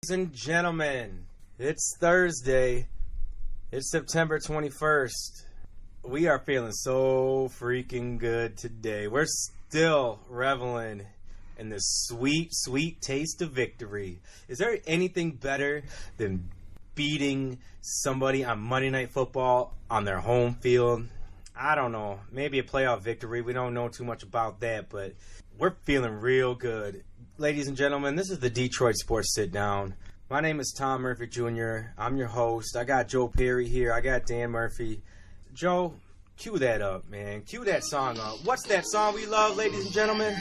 Ladies and gentlemen, it's Thursday. It's September 21st. We are feeling so freaking good today. We're still reveling in the sweet, sweet taste of victory. Is there anything better than beating somebody on Monday Night Football on their home field? I don't know. Maybe a playoff victory. We don't know too much about that, but we're feeling real good. Ladies and gentlemen, this is the Detroit Sports Sit Down. My name is Tom Murphy Jr. I'm your host. I got Joe Perry here. I got Dan Murphy. Joe, cue that up, man. Cue that song up. What's that song we love, ladies and gentlemen?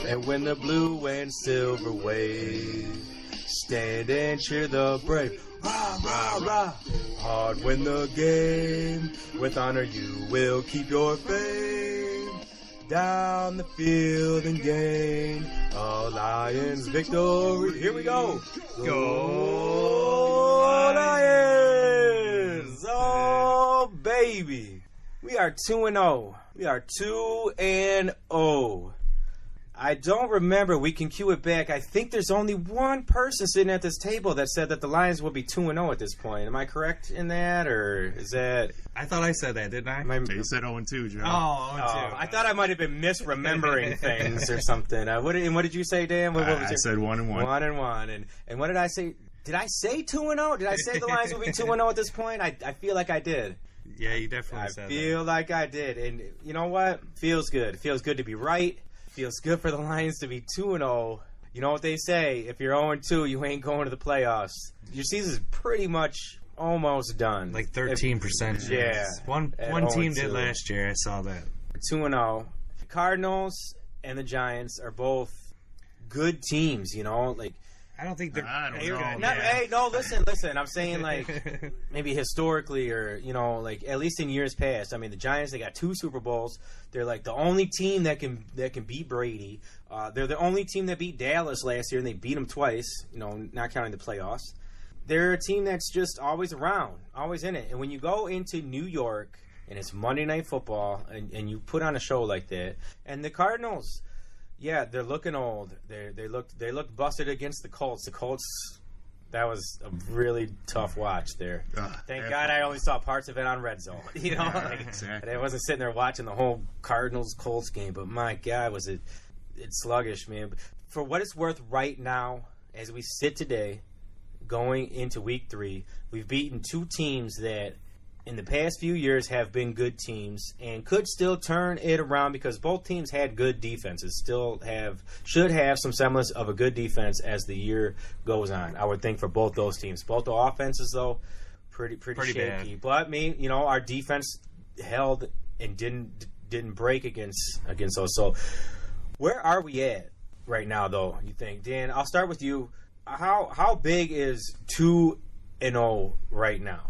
And when the blue and silver wave, stand and cheer the brave. Rah, rah, rah. Hard win the game. With honor you will keep your fame. Down the field and gain a Lions victory. Here we go. Go Lions! Oh, baby. We are 2-0. We are 2-0. I don't remember. We can cue it back. I think there's only one person sitting at this table that said that the Lions will be 2-0 at this point. Am I correct in that, or is that? I thought I said that, didn't I? You said 0-2, Joe. Oh, 0-2. I thought I might have been misremembering things or something. What did you say, Dan? What was I said 1-1. 1-1. And what did I say? Did I say 2-0? Did I say the Lions will be 2-0 at this point? I feel like I did. Yeah, you definitely said that. I feel like I did. And you know what? Feels good. Feels good to be right. Feels good for the Lions to be 2-0. You know what they say, if you're 0-2, you ain't going to the playoffs. Your season's pretty much almost done. Like 13%. Yeah. One team did last year, I saw that. 2-0. The Cardinals and the Giants are both good teams, you know? Like, I don't think they're I don't know. good. Hey, no, listen. I'm saying, like, maybe historically or, you know, like, at least in years past. I mean, the Giants, they got 2 Super Bowls. They're, like, the only team that can beat Brady. They're the only team that beat Dallas last year, and they beat them twice, you know, not counting the playoffs. They're a team that's just always around, always in it. And when you go into New York, and it's Monday Night Football, and you put on a show like that, and the Cardinals... Yeah, they're looking old. They looked busted against the Colts. The Colts, that was a really tough watch there. Thank God I only saw parts of it on Red Zone. You know, Exactly. I wasn't sitting there watching the whole Cardinals-Colts game. But my God, was it's sluggish, man. For what it's worth, right now, as we sit today, going into Week 3, we've beaten 2 teams that, in the past few years, have been good teams and could still turn it around because both teams had good defenses, should have some semblance of a good defense as the year goes on. I would think for both those teams. Both the offenses, though, pretty shaky. Bad. But our defense held and didn't break against those. So where are we at right now, though, you think? Dan, I'll start with you. How big is 2-0 right now?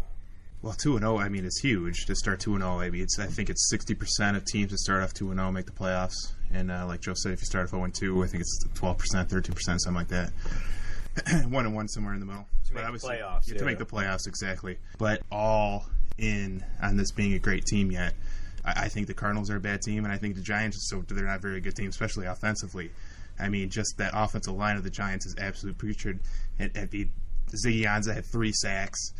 Well, 2-0, I mean, it's huge to start 2-0. I think it's 60% of teams that start off 2-0 make the playoffs. And like Joe said, if you start off 0-2, I think it's 12%, 13%, something like that. 1-1 somewhere in the middle. To make the playoffs. To make the playoffs, exactly. But all in on this being a great team yet. I think the Cardinals are a bad team, and I think the Giants, they're not a very good team, especially offensively. I mean, just that offensive line of the Giants is absolute putrid. Ziggy Ansah had 3 sacks.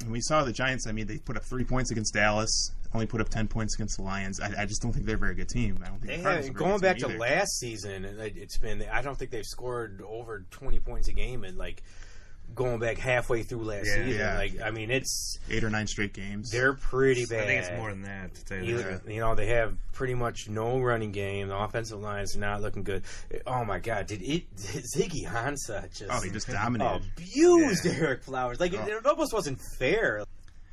And we saw the Giants, I mean, they put up 3 points against Dallas, only put up 10 points against the Lions. I just don't think they're a very good team. I don't think going back to last season, I don't think they've scored over 20 points a game in, like, going back halfway through last season. Yeah. Like, I mean, it's 8 or 9 straight games. They're pretty bad. I think it's more than that, to tell you that. You know, they have pretty much no running game. The offensive line's not looking good. Oh my God, did Ziggy Ansah he just dominated. Abused Eric Flowers. Like, it almost wasn't fair.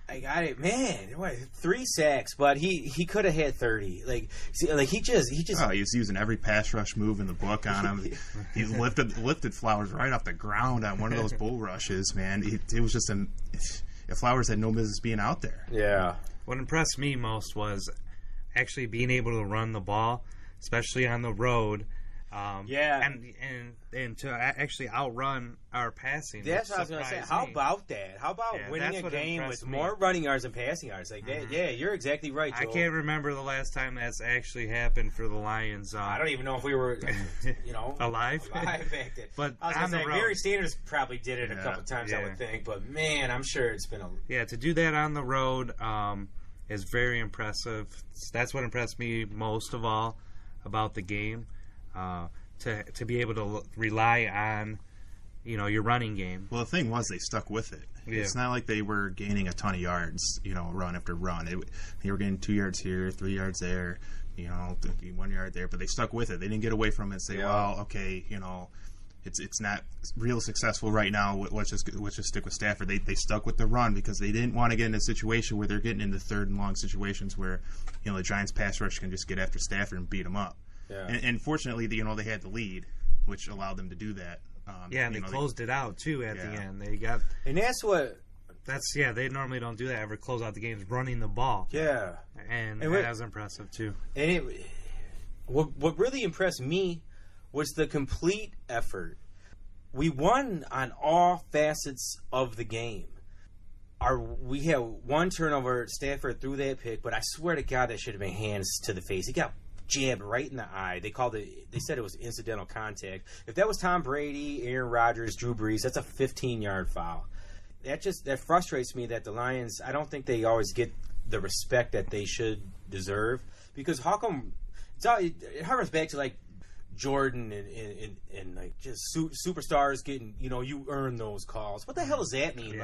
I got it, man. 3 sacks, but he could have had 30. He was using every pass rush move in the book on him. He lifted Flowers right off the ground on one of those bull rushes, man. It was just Flowers had no business being out there. Yeah. What impressed me most was actually being able to run the ball, especially on the road. And to actually outrun our passing. That's what I was going to say. How about that? How about winning a game with more running yards and passing yards? Like that? Yeah, you're exactly right, Joel. I can't remember the last time that's actually happened for the Lions. I don't even know if we were, alive back then. But I was going to say, Barry Sanders probably did it a couple times, I would think. But man, I'm sure it's been to do that on the road is very impressive. That's what impressed me most of all about the game. To be able to rely on, your running game. Well, the thing was they stuck with it. Yeah. It's not like they were gaining a ton of yards, run after run. They were getting 2 yards here, 3 yards there, 1 yard there, but they stuck with it. They didn't get away from it and say, well, okay, it's not real successful right now. Let's just stick with Stafford. They stuck with the run because they didn't want to get in a situation where they're getting into third and long situations where, the Giants pass rush can just get after Stafford and beat them up. Yeah. And fortunately, they had the lead, which allowed them to do that. And they closed it out too at the end. And they normally don't do that. Ever close out the games running the ball. Yeah, and that was impressive too. And what really impressed me was the complete effort. We won on all facets of the game. We had one turnover. Stafford threw that pick, but I swear to God, that should have been hands to the face. He got jabbed right in the eye. They said it was incidental contact. If that was Tom Brady, Aaron Rodgers, Drew Brees, that's a 15-yard foul. That frustrates me that the Lions, I don't think they always get the respect that they should deserve, because how come it harkens back to like Jordan and like just superstars getting, you earn those calls. What the hell does that mean?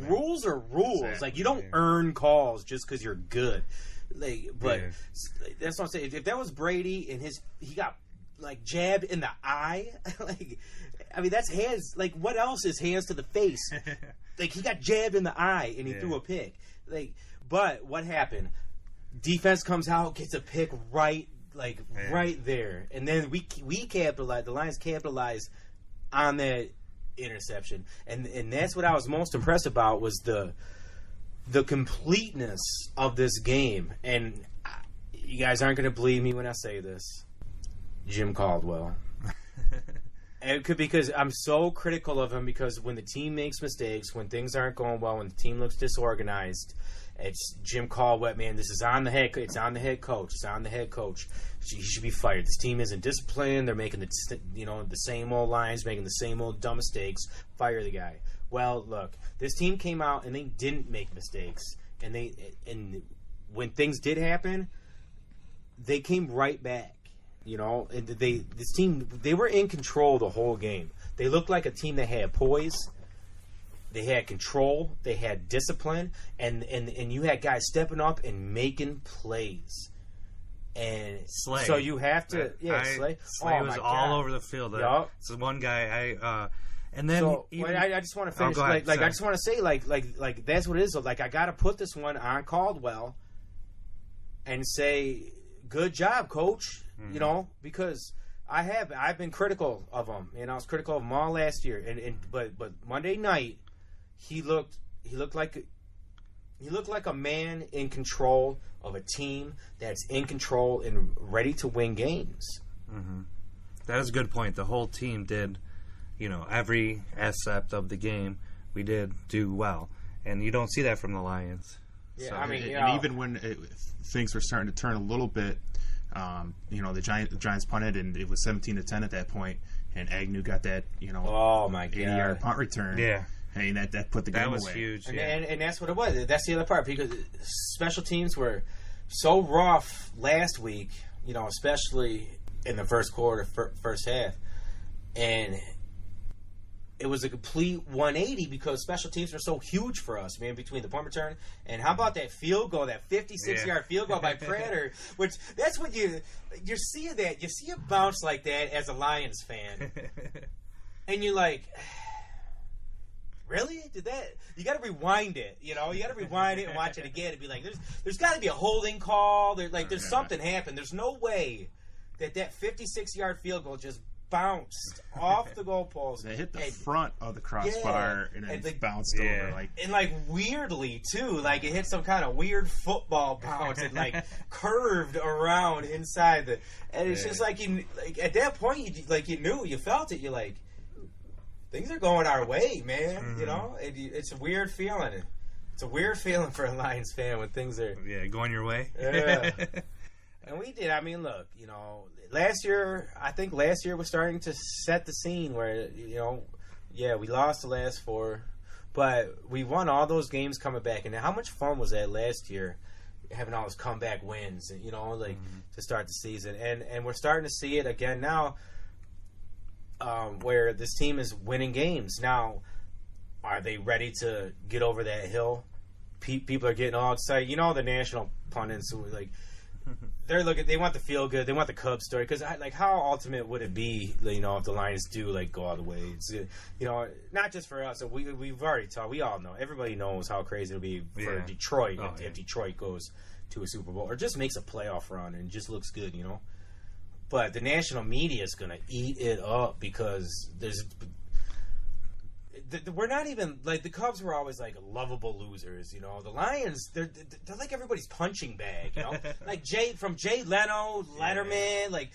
Rules are rules. Exactly. Like you don't earn calls just because you're good. That's what I'm saying. If that was Brady and he got like jabbed in the eye, that's hands. Like what else is hands to the face? Like he got jabbed in the eye and he threw a pick. But what happened? Defense comes out, gets a pick right there, and then we capitalize. The Lions capitalize on that interception, and that's what I was most impressed about was the completeness of this game. And you guys aren't going to believe me when I say this, Jim Caldwell. Because I'm so critical of him, because when the team makes mistakes, when things aren't going well, when the team looks disorganized, it's Jim Caldwell, man. This is on the head. It's on the head coach. It's on the head coach. He should be fired. This team isn't disciplined. They're making the same old lines, making the same old dumb mistakes. Fire the guy. Well, look, this team came out and they didn't make mistakes, and when things did happen, they came right back. And this team, they were in control the whole game. They looked like a team that had poise. They had control. They had discipline, and you had guys stepping up and making plays. And Slay. So you have to, Slay. Slay was all over the field. So one guy, and then I just want to finish. I just want to say, like that's what it is. Like I got to put this one on Caldwell and say, good job, coach. Mm-hmm. Because I've been critical of him, and I was critical of him all last year. But Monday night, he looked like a man in control of a team that's in control and ready to win games. Mm-hmm. That is a good point. The whole team did, every aspect of the game we did do well, and you don't see that from the Lions. Yeah, so, and even when things were starting to turn a little bit, the Giants punted, and it was 17-10 at that point, and Agnew got that 80-yard punt return. Yeah. Hey, that put the game away. That was huge. And that's what it was. That's the other part, because special teams were so rough last week, especially in the first quarter, first half. And it was a complete 180 because special teams were so huge for us, man, between the punt return. And how about that field goal, that 56-yard field goal by Prater, which that's what you're seeing that. You see a bounce like that as a Lions fan. And you're like, really? Did that? You got to rewind it. You got to rewind it and watch it again and be like, there's got to be a holding call. There's something happened. There's no way that 56-yard field goal just bounced off the goalpost. They hit the front of the crossbar and then bounced over. And weirdly, too. Like, it hit some kind of weird football bounce and, curved around inside the... And it's just like, at that point, you knew, you felt it. You're like, things are going our way, man. Mm-hmm. You know? It's a weird feeling. It's a weird feeling for a Lions fan when things are... Yeah, going your way. Yeah. And we did. I mean, look, last year was starting to set the scene where, we lost the last 4, but we won all those games coming back. And how much fun was that last year, having all those comeback wins, to start the season. And we're starting to see it again now, where this team is winning games. Now, are they ready to get over that hill? People are getting all excited. The national pundits who they want the feel good, they want the Cubs story, because how ultimate would it be, if the Lions do go all the way? It's, not just for us. We've already talked. We all know. Everybody knows how crazy it'll be for Detroit if Detroit goes to a Super Bowl or just makes a playoff run and just looks good, But the national media is gonna eat it up because we're not even the Cubs were always lovable losers, The Lions, they're like everybody's punching bag, Jay Leno, Letterman,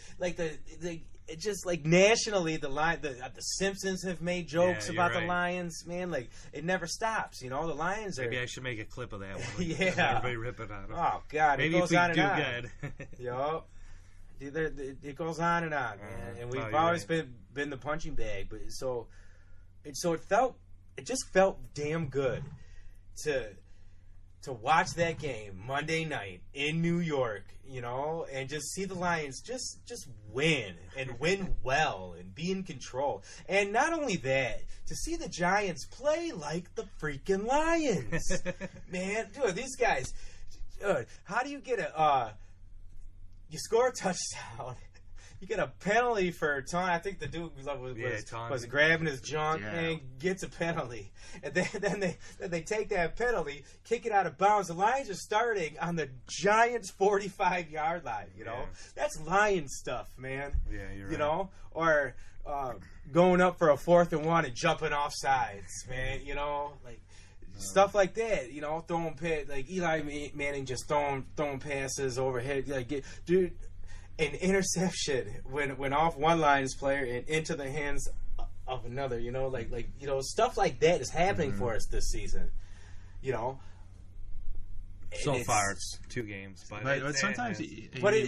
it just nationally the Simpsons have made jokes about the Lions, man. It never stops, The Lions are. Maybe I should make a clip of that one. Yeah, everybody ripping on them. Oh God, maybe it goes if we on do and on. good. Yup. It goes on and on, man, and we've always been the punching bag, but so it just felt damn good to watch that game Monday night in New York, and just see the Lions just win and win well and be in control. And not only that, to see the Giants play like the freaking Lions. Man, dude, these guys, how do you get you score a touchdown, you get a penalty for taunt. I think the dude was grabbing his junk and gets a penalty. And then they take that penalty, kick it out of bounds. The Lions are starting on the Giants' 45-yard line, That's Lion stuff, man. Yeah, you're right. Or going up for a 4th and 1 and jumping off sides, man, stuff like that, throwing Eli Manning just throwing passes overhead, dude. An interception went off one Lions player and into the hands of another, stuff like that is happening for us this season, So far, it's 2 games, but sometimes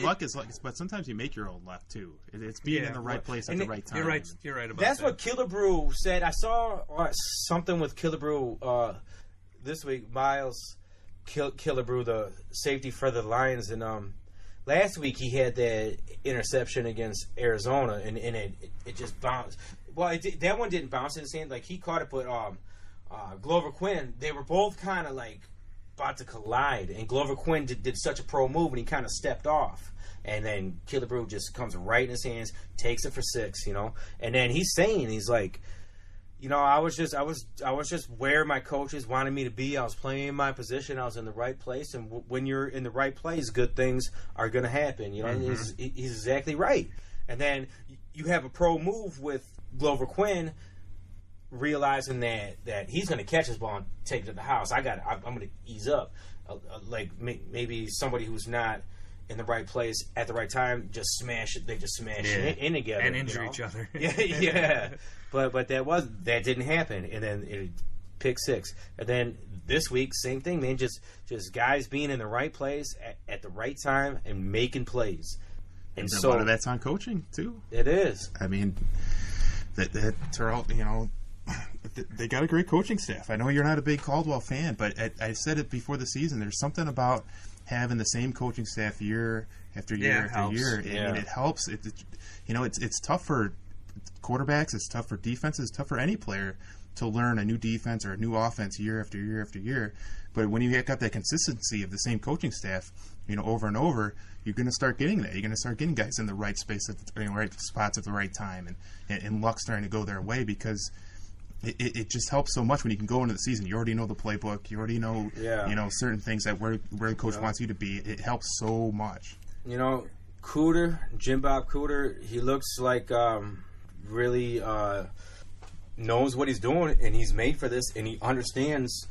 luck is luck. But sometimes you make your own luck too. It's being in the right place at the right time. You're right about that's that. What Killebrew said. I saw something with Killebrew this week. Miles Killebrew, the safety for the Lions, and last week he had that interception against Arizona, and it just bounced. Well, that one didn't bounce in his hand. He caught it, but Glover Quinn, they were both kind of about to collide, and Glover Quinn did such a pro move, and he kind of stepped off. And then Killebrew just comes right in his hands, takes it for 6, And then he's saying, he's like, I was just where my coaches wanted me to be. I was playing my position. I was in the right place. And when you're in the right place, good things are going to happen. He's exactly right. And then you have a pro move with Glover Quinn, realizing that he's going to catch his ball and take it to the house. I'm going to ease up. Maybe somebody who's not in the right place at the right time just smash it. They just smash it in together and injure each other. Yeah. But that didn't happen, and then it pick 6, and then this week same thing, man. Just guys being in the right place at the right time and making plays. And so a lot of that's on coaching too. It is. I mean, that they got a great coaching staff. I know you're not a big Caldwell fan, but I said it before the season. There's something about having the same coaching staff year after year after year. I mean, it helps. It's tough for quarterbacks. It's tough for defenses. It's tough for any player to learn a new defense or a new offense year after year after year. But when you got that consistency of the same coaching staff, over and over, you're going to start getting that. You're going to start getting guys in the right space at the right spots at the right time, and luck starting to go their way, because it just helps so much when you can go into the season. You already know the playbook. You already know certain things that where the coach wants you to be. It helps so much. Cooter, Jim Bob Cooter, he looks like really knows what he's doing, and he's made for this, and he understands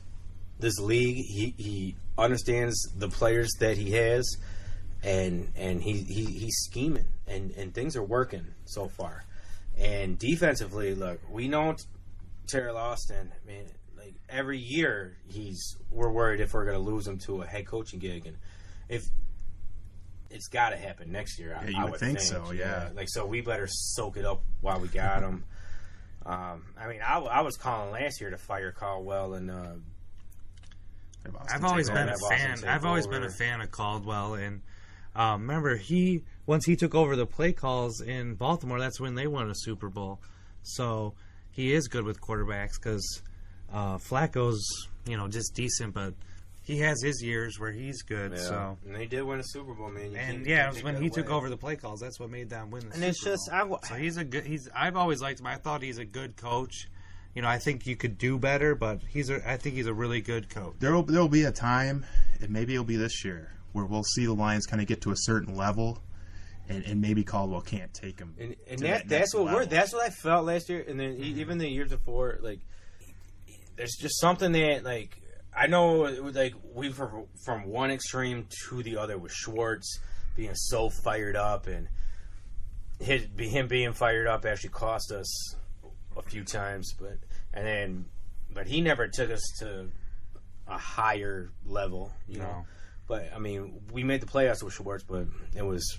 this league. He understands the players that he has, and he's scheming, and things are working so far. And defensively, look, we know Terrell Austin, man. Like every year, we're worried if we're going to lose him to a head coaching gig, and if it's got to happen next year. Yeah, you would think so. Yeah. Like, so we better soak it up while we got him. I mean, I was calling last year to fire Caldwell, and I've always been a fan. I've always been a fan of Caldwell, and remember once he took over the play calls in Baltimore, that's when they won a Super Bowl. So he is good with quarterbacks because Flacco's just decent, but he has his years where he's good. Yeah. So and they did win a Super Bowl, man. It was when he took over the play calls. That's what made them win the Super Bowl. It's just so he's a good. I've always liked him. I thought he's a good coach. I think you could do better, but I think he's a really good coach. There'll be a time, and maybe it'll be this year, where we'll see the Lions kind of get to a certain level, and maybe Caldwell can't take them. And that's what I felt last year, and then even the years before. Like, there's just something that, like, I know, like, we from one extreme to the other with Schwartz being so fired up, and him being fired up actually cost us a few times, but he never took us to a higher level, know. But I mean, we made the playoffs with Schwartz, but it was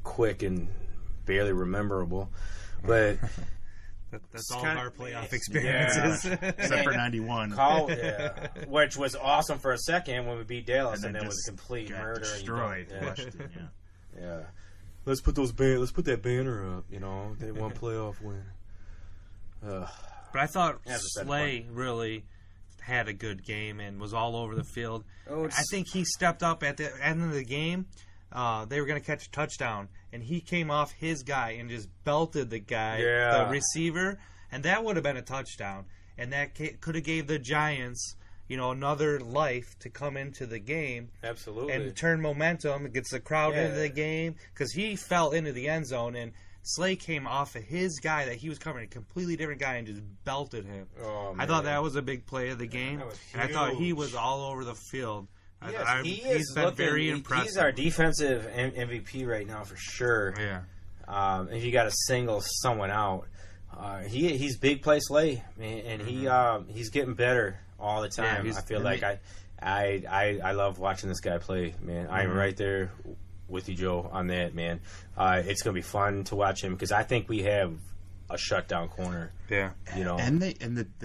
quick and barely rememberable. But that's all of our playoff experiences, except for '91, which was awesome for a second when we beat Dallas, and then was a complete murder. Destroyed. Yeah. Let's put that banner up. They won playoff win. But I thought Slay really had a good game and was all over the field. I think he stepped up at the end of the game. They were going to catch a touchdown, and he came off his guy and just belted the guy, the receiver, and that would have been a touchdown. And that could have gave the Giants, another life to come into the game. Absolutely. And turn momentum. It gets the crowd into the game because he fell into the end zone, and Slay came off of his guy that he was covering, a completely different guy, and just belted him. Oh, I thought that was a big play of the game, and I thought he was all over the field. He's been very impressive. He's our defensive MVP right now for sure. Yeah. If you got to single someone out, he's big play Slay, man, and he's getting better all the time. I feel like I love watching this guy play, man. I'm right there with you, Joe, on that, man. It's going to be fun to watch him because I think we have a shutdown corner. Yeah. And the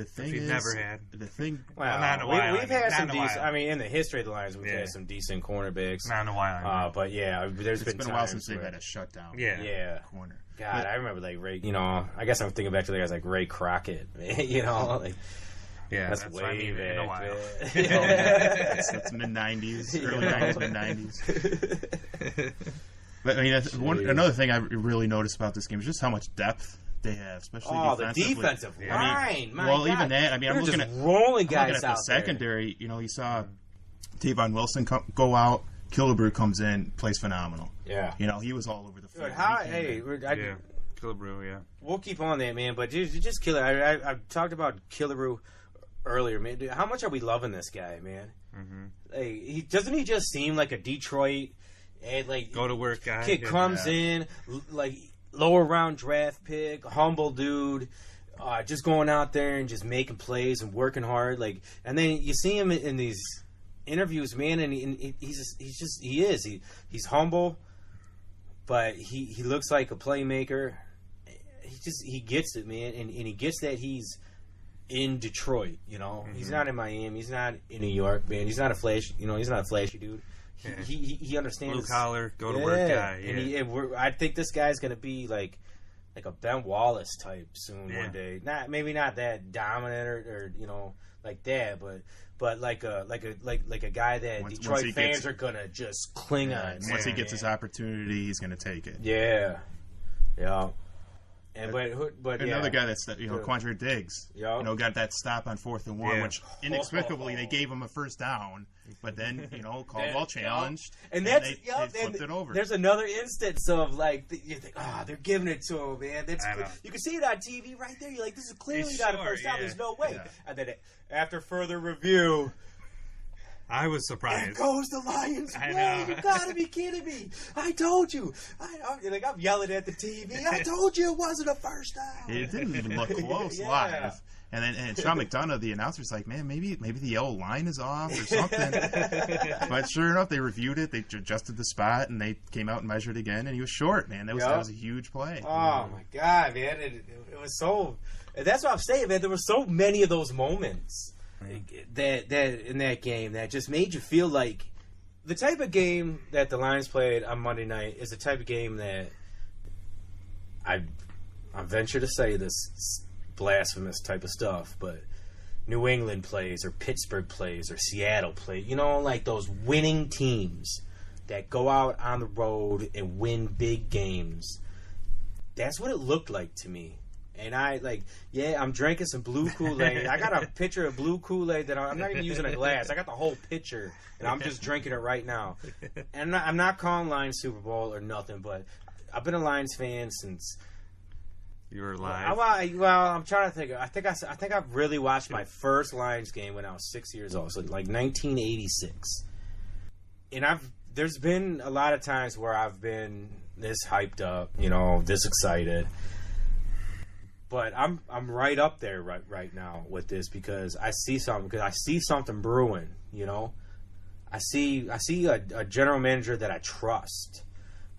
thing is, never had the thing. Well, we've had some decent. I mean, in the history of the Lions, we've had some decent cornerbacks. Not in a while. But it's been a while since they've had a shutdown. Corner. God, I remember like Ray. I guess I'm thinking back to the guys like Ray Crockett. Like. Yeah, that's way back. In a while. That's mid-90s, early 90s, mid-90s. But I mean, another thing I really noticed about this game is just how much depth they have, especially defensively. The defensive line. Even that. I mean, I'm looking at rolling guys out the secondary. You saw Tavon Wilson go out. Killebrew comes in, plays phenomenal. Yeah. He was all over the field. Killebrew, yeah. We'll keep on that, man. But just Killebrew. I've talked about Killebrew earlier, man. Dude, how much are we loving this guy, man? Like, doesn't he just seem like a Detroit and like go to work guy? Kid comes in like lower round draft pick, humble dude, just going out there and just making plays and working hard. Like, and then you see him in these interviews, man, and he's humble, but he looks like a playmaker. He gets it, man, and he gets that he's in Detroit, he's not in Miami, he's not in New York, man. He's not a flashy dude. He understands blue collar, go to work guy. Yeah. And I think this guy's gonna be like a Ben Wallace type soon one day. Maybe not that dominant or like that, but like a guy that Detroit fans are gonna just cling on. Once he gets his opportunity, he's gonna take it. Yeah. And but another guy that's Quandre Diggs, Yep. got that stop on 4th and 1, Yeah. which inexplicably they gave him a first down, but then Caldwell challenged, and they flipped it over. There's another instance of you think, they're giving it to him, man. I know. You can see it on TV right there. You're like, this is clearly not a first down. yeah. There's no way. Yeah. And then after further review, I was there surprised. goes the Lions. I Man, know. you gotta be kidding me! I told you. I'm yelling at the TV. I told you it wasn't a first down. It didn't even look close Yeah. live. And Sean McDonough, the announcer's like, man, maybe the yellow line is off or something. But sure enough, they reviewed it. They adjusted the spot, and they came out and measured again, and he was short, man. That was a huge play. Oh, my God, man. It was so... That's what I'm saying, man. There were so many of those moments that in that game that just made you feel like the type of game that the Lions played on Monday night is the type of game that I venture to say this blasphemous type of stuff, but New England plays or Pittsburgh plays or Seattle plays, like those winning teams that go out on the road and win big games. That's what it looked like to me. And I'm drinking some blue Kool-Aid. I got a pitcher of blue Kool-Aid that I'm not even using a glass. I got the whole pitcher, and I'm just drinking it right now. And I'm not calling Lions Super Bowl or nothing, but I've been a Lions fan since... You were live. I'm trying to think. I think I've really watched my first Lions game when I was 6 years old, so 1986. And there's been a lot of times where I've been this hyped up, this excited. But I'm right up there right now with this because I see something brewing. I see a general manager that I trust.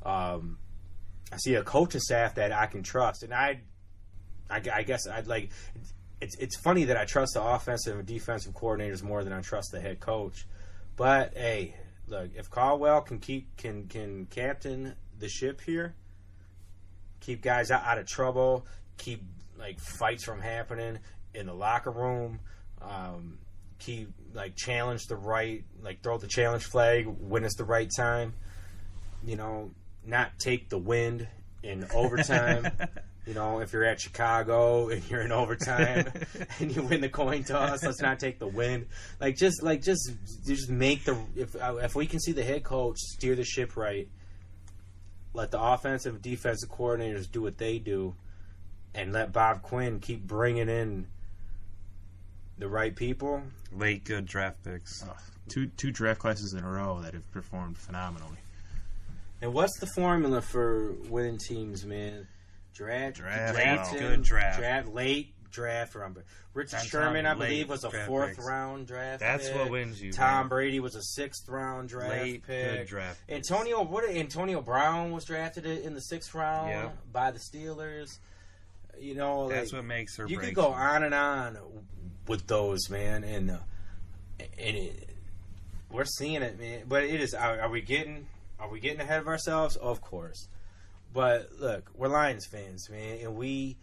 I see a coaching staff that I can trust, and I guess I'd like. It's funny that I trust the offensive and defensive coordinators more than I trust the head coach. But hey, look, if Caldwell can captain the ship here, keep guys out of trouble, keep fights from happening in the locker room, keep challenge the right, throw the challenge flag when it's the right time, not take the wind in overtime. If you're at Chicago and you're in overtime and you win the coin toss, let's not take the win. Just make if we can see the head coach steer the ship right, let the offensive and defensive coordinators do what they do, and let Bob Quinn keep bringing in the right people. Late good draft picks. Two draft classes in a row that have performed phenomenally. And what's the formula for winning teams, man? Draft, good draft. Late draft. Richard Sherman, I believe, was a 4th round draft That's pick. what wins you. Tom man. Brady was a 6th round draft Late pick. good draft. Antonio Brown was drafted in the 6th round by the Steelers. That's what makes her. You could go on and on with those, man, and we're seeing it, man. But it is. Are we getting ahead of ourselves? Of course. But look, we're Lions fans, man, and we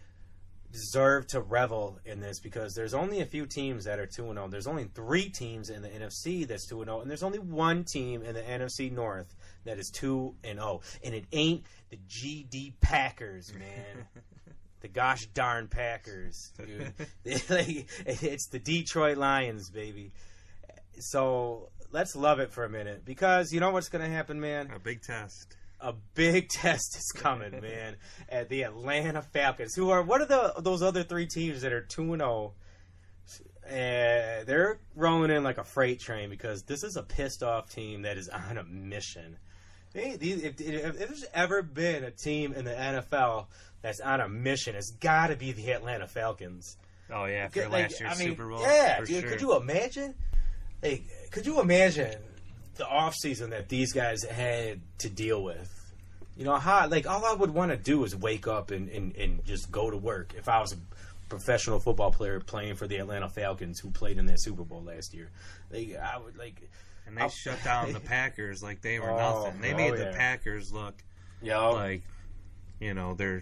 deserve to revel in this because there's only a few teams that are 2-0. There's only 3 teams in the NFC that's 2-0, and there's only 1 team in the NFC North that is 2-0, and it ain't the GD Packers, man. The gosh darn Packers, dude. It's the Detroit Lions, baby. So let's love it for a minute because you know what's going to happen, man? A big test. A big test is coming, man, at the Atlanta Falcons, who are one of those other 3 teams that are 2-0. They're rolling in like a freight train because this is a pissed off team that is on a mission. If there's ever been a team in the NFL that's on a mission, it's got to be the Atlanta Falcons. Oh yeah, for last year's Super Bowl. Yeah, for dude, sure. could you imagine? Could you imagine the offseason that these guys had to deal with? All I would want to do is wake up and just go to work if I was a professional football player playing for the Atlanta Falcons who played in that Super Bowl last year. I would And they shut down the Packers like they were nothing. They made the Packers look like, their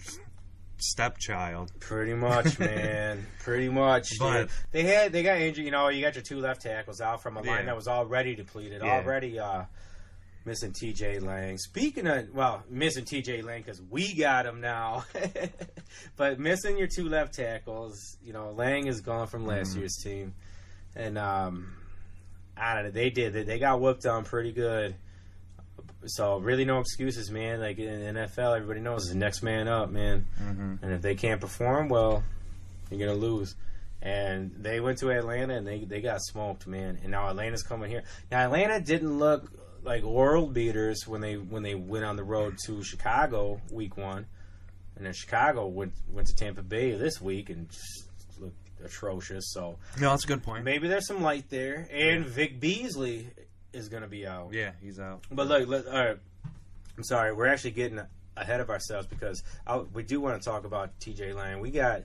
stepchild. Pretty much, man. Pretty much. But they got injured. You got your 2 left tackles out from a line that was already depleted, already missing TJ Lang. Speaking of, missing TJ Lang because we got him now. But missing your 2 left tackles, Lang is gone from last year's team. And I don't know, they got whooped on pretty good. So really no excuses, man. Like in the NFL, everybody knows it's the next man up, man. And if they can't perform, well, you're going to lose. And they went to Atlanta, and they got smoked, man. And now Atlanta's coming here. Now, Atlanta didn't look like world beaters when they went on the road to Chicago week 1. And then Chicago went to Tampa Bay this week and just looked atrocious. So no, that's a good point. Maybe there's some light there. And Vic Beasley is going to be out. Yeah, he's out. But look, all right. I'm sorry. We're actually getting ahead of ourselves because we do want to talk about TJ Lang. We got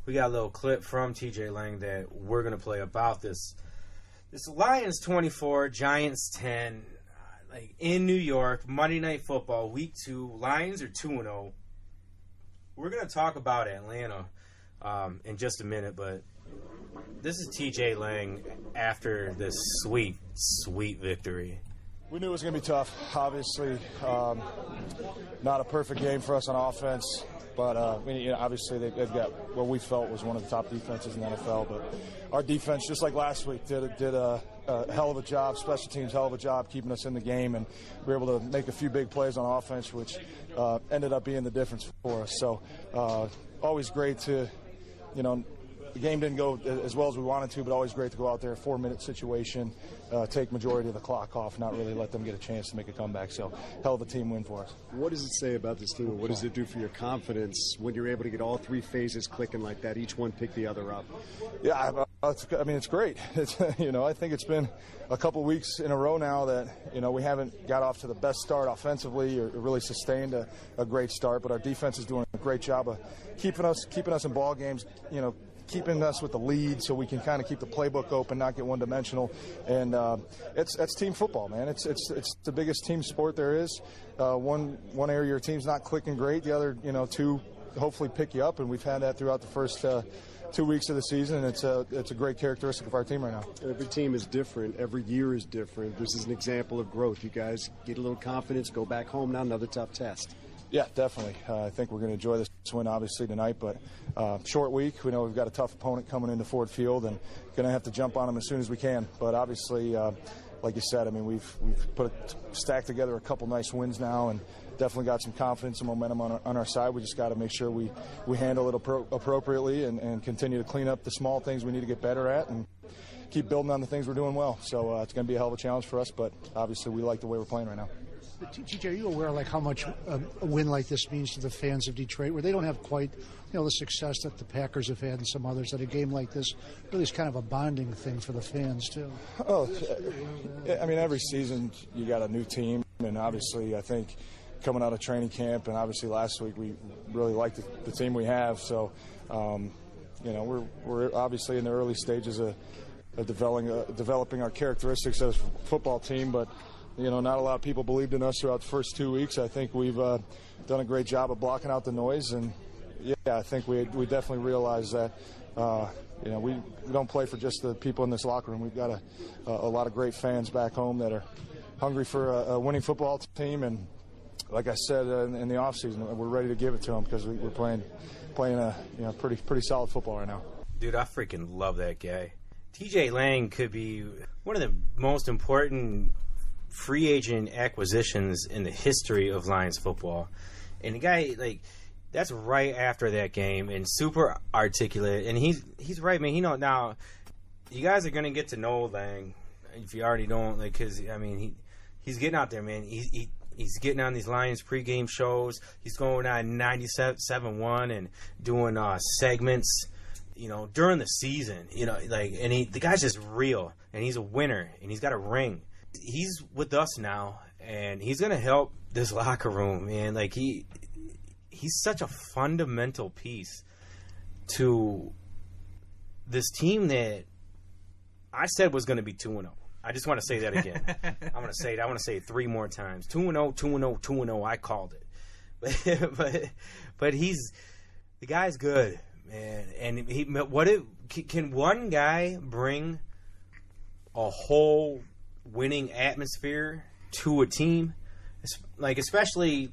a little clip from TJ Lang that we're going to play about this. This Lions 24, Giants 10, like in New York, Monday Night Football, Week 2. Lions are 2-0. We're going to talk about Atlanta in just a minute, but this is TJ Lang after this sweet, sweet victory. We knew it was going to be tough. Obviously, not a perfect game for us on offense. But obviously they've got what we felt was one of the top defenses in the NFL. But our defense, just like last week, did a hell of a job. Special teams, hell of a job keeping us in the game, and we were able to make a few big plays on offense, which ended up being the difference for us. So always great to, the game didn't go as well as we wanted to, but always great to go out there, 4-minute situation, take majority of the clock off, not really let them get a chance to make a comeback. So hell of a team win for us. What does it say about this team, and what does it do for your confidence when you're able to get all 3 phases clicking like that, each one pick the other up? Yeah, it's great. I think it's been a couple weeks in a row now that, we haven't got off to the best start offensively or really sustained a great start, but our defense is doing a great job of keeping us in ball games, keeping us with the lead so we can kind of keep the playbook open, not get one-dimensional. And it's team football, man. It's the biggest team sport there is. One area of your team's not clicking great. The other, 2 hopefully pick you up, and we've had that throughout the first 2 weeks of the season, and it's a great characteristic of our team right now. Every team is different. Every year is different. This is an example of growth. You guys get a little confidence, go back home now, another tough test. Yeah, definitely. I think we're going to enjoy this win, obviously, tonight. But short week. We know we've got a tough opponent coming into Ford Field and going to have to jump on them as soon as we can. But obviously, like you said, we've stacked together a couple nice wins now and definitely got some confidence and momentum on our side. We just got to make sure we handle it appropriately and continue to clean up the small things we need to get better at and keep building on the things we're doing well. So it's going to be a hell of a challenge for us, but obviously we like the way we're playing right now. TJ, are you aware how much a win like this means to the fans of Detroit, where they don't have quite the success that the Packers have had and some others, that a game like this really is kind of a bonding thing for the fans too? Oh, every season you got a new team, and obviously I think coming out of training camp and obviously last week we really liked the team we have. So, we're obviously in the early stages of developing our characteristics as a football team, but not a lot of people believed in us throughout the first 2 weeks. I think we've done a great job of blocking out the noise, and I think we definitely realize that we don't play for just the people in this locker room. We've got a lot of great fans back home that are hungry for a winning football team, and like I said in the offseason, we're ready to give it to them because we're playing a pretty solid football right now. Dude, I freaking love that guy. TJ Lang could be one of the most important free agent acquisitions in the history of Lions football. And the guy, that's right after that game and super articulate. And he's right, man. Now, you guys are going to get to know Lang if you already don't, because, he's getting out there, man. He's getting on these Lions pregame shows. He's going on 97.1 and doing segments, during the season, and the guy's just real, and he's a winner, and he's got a ring. He's with us now, and he's going to help this locker room, man. He's such a fundamental piece to this team that I said was going to be 2-0. I just want to say that again. I want to say it 3 more times. 2-0, 2-0, 2-0. I called it. But the guy's good, man. And can one guy bring a whole winning atmosphere to a team, especially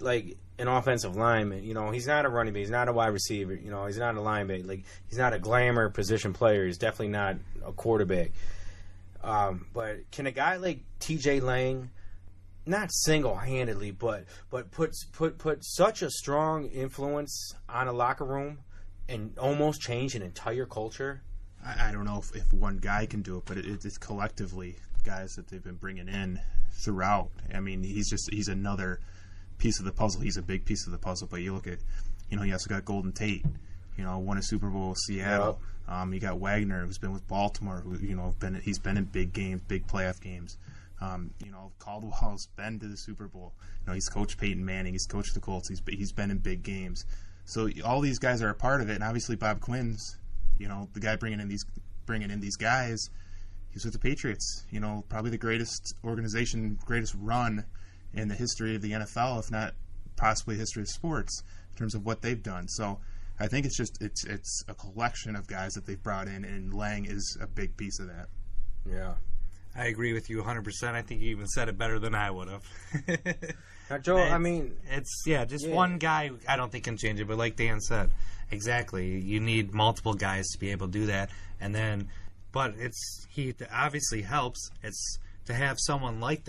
an offensive lineman. He's not a running back. He's not a wide receiver. He's not a linebacker. He's not a glamour position player. He's definitely not a quarterback. But can a guy like T.J. Lang, not single-handedly, but put such a strong influence on a locker room and almost change an entire culture? I don't know if one guy can do it, but it's collectively guys that they've been bringing in throughout. I mean, he's another piece of the puzzle. He's a big piece of the puzzle. But you look at, he also got Golden Tate. Won a Super Bowl with Seattle. Yep. You got Wagner, who's been with Baltimore. Who he's been in big games, big playoff games. Caldwell's been to the Super Bowl. He's coached Peyton Manning. He's coached the Colts. He's been in big games. So all these guys are a part of it. And obviously Bob Quinn's, the guy bringing in these guys. He's with the Patriots. Probably the greatest organization, greatest run in the history of the NFL, if not possibly history of sports, in terms of what they've done. So I think it's a collection of guys that they've brought in, and Lang is a big piece of that. Yeah. I agree with you 100%. I think you even said it better than I would have. Now, Joe, one guy I don't think can change it, but like Dan said, exactly, you need multiple guys to be able to do that. But he obviously helps. It's to have someone like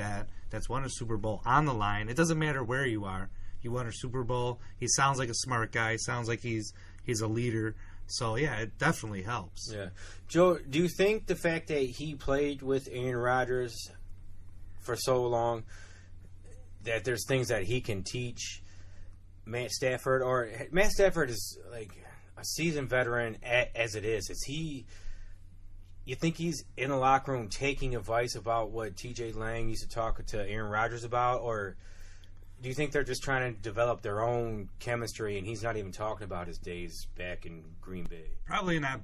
that's won a Super Bowl on the line. It doesn't matter where you are. You won a Super Bowl. He sounds like a smart guy. He sounds like he's a leader. So, yeah, it definitely helps. Yeah. Joe, do you think the fact that he played with Aaron Rodgers for so long, that there's things that he can teach Matt Stafford? Or Matt Stafford is like a seasoned veteran as it is. You think he's in the locker room taking advice about what T.J. Lang used to talk to Aaron Rodgers about? Or do you think they're just trying to develop their own chemistry and he's not even talking about his days back in Green Bay? Probably not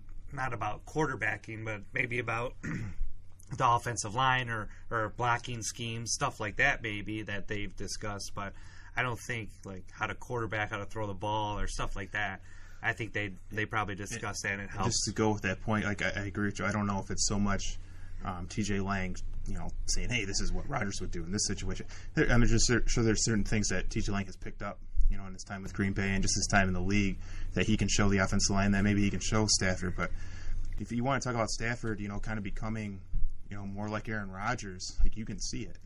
about quarterbacking, but maybe about the offensive line or blocking schemes, stuff like that maybe that they've discussed. But I don't think how to quarterback, how to throw the ball or stuff like that. I think they probably discuss that, and it helps. Just to go with that point, I agree with you. I don't know if it's so much T.J. Lang, saying, hey, this is what Rodgers would do in this situation. I'm just sure there's certain things that T.J. Lang has picked up, in his time with Green Bay and just his time in the league, that he can show the offensive line, that maybe he can show Stafford. But if you want to talk about Stafford, kind of becoming, more like Aaron Rodgers, you can see it.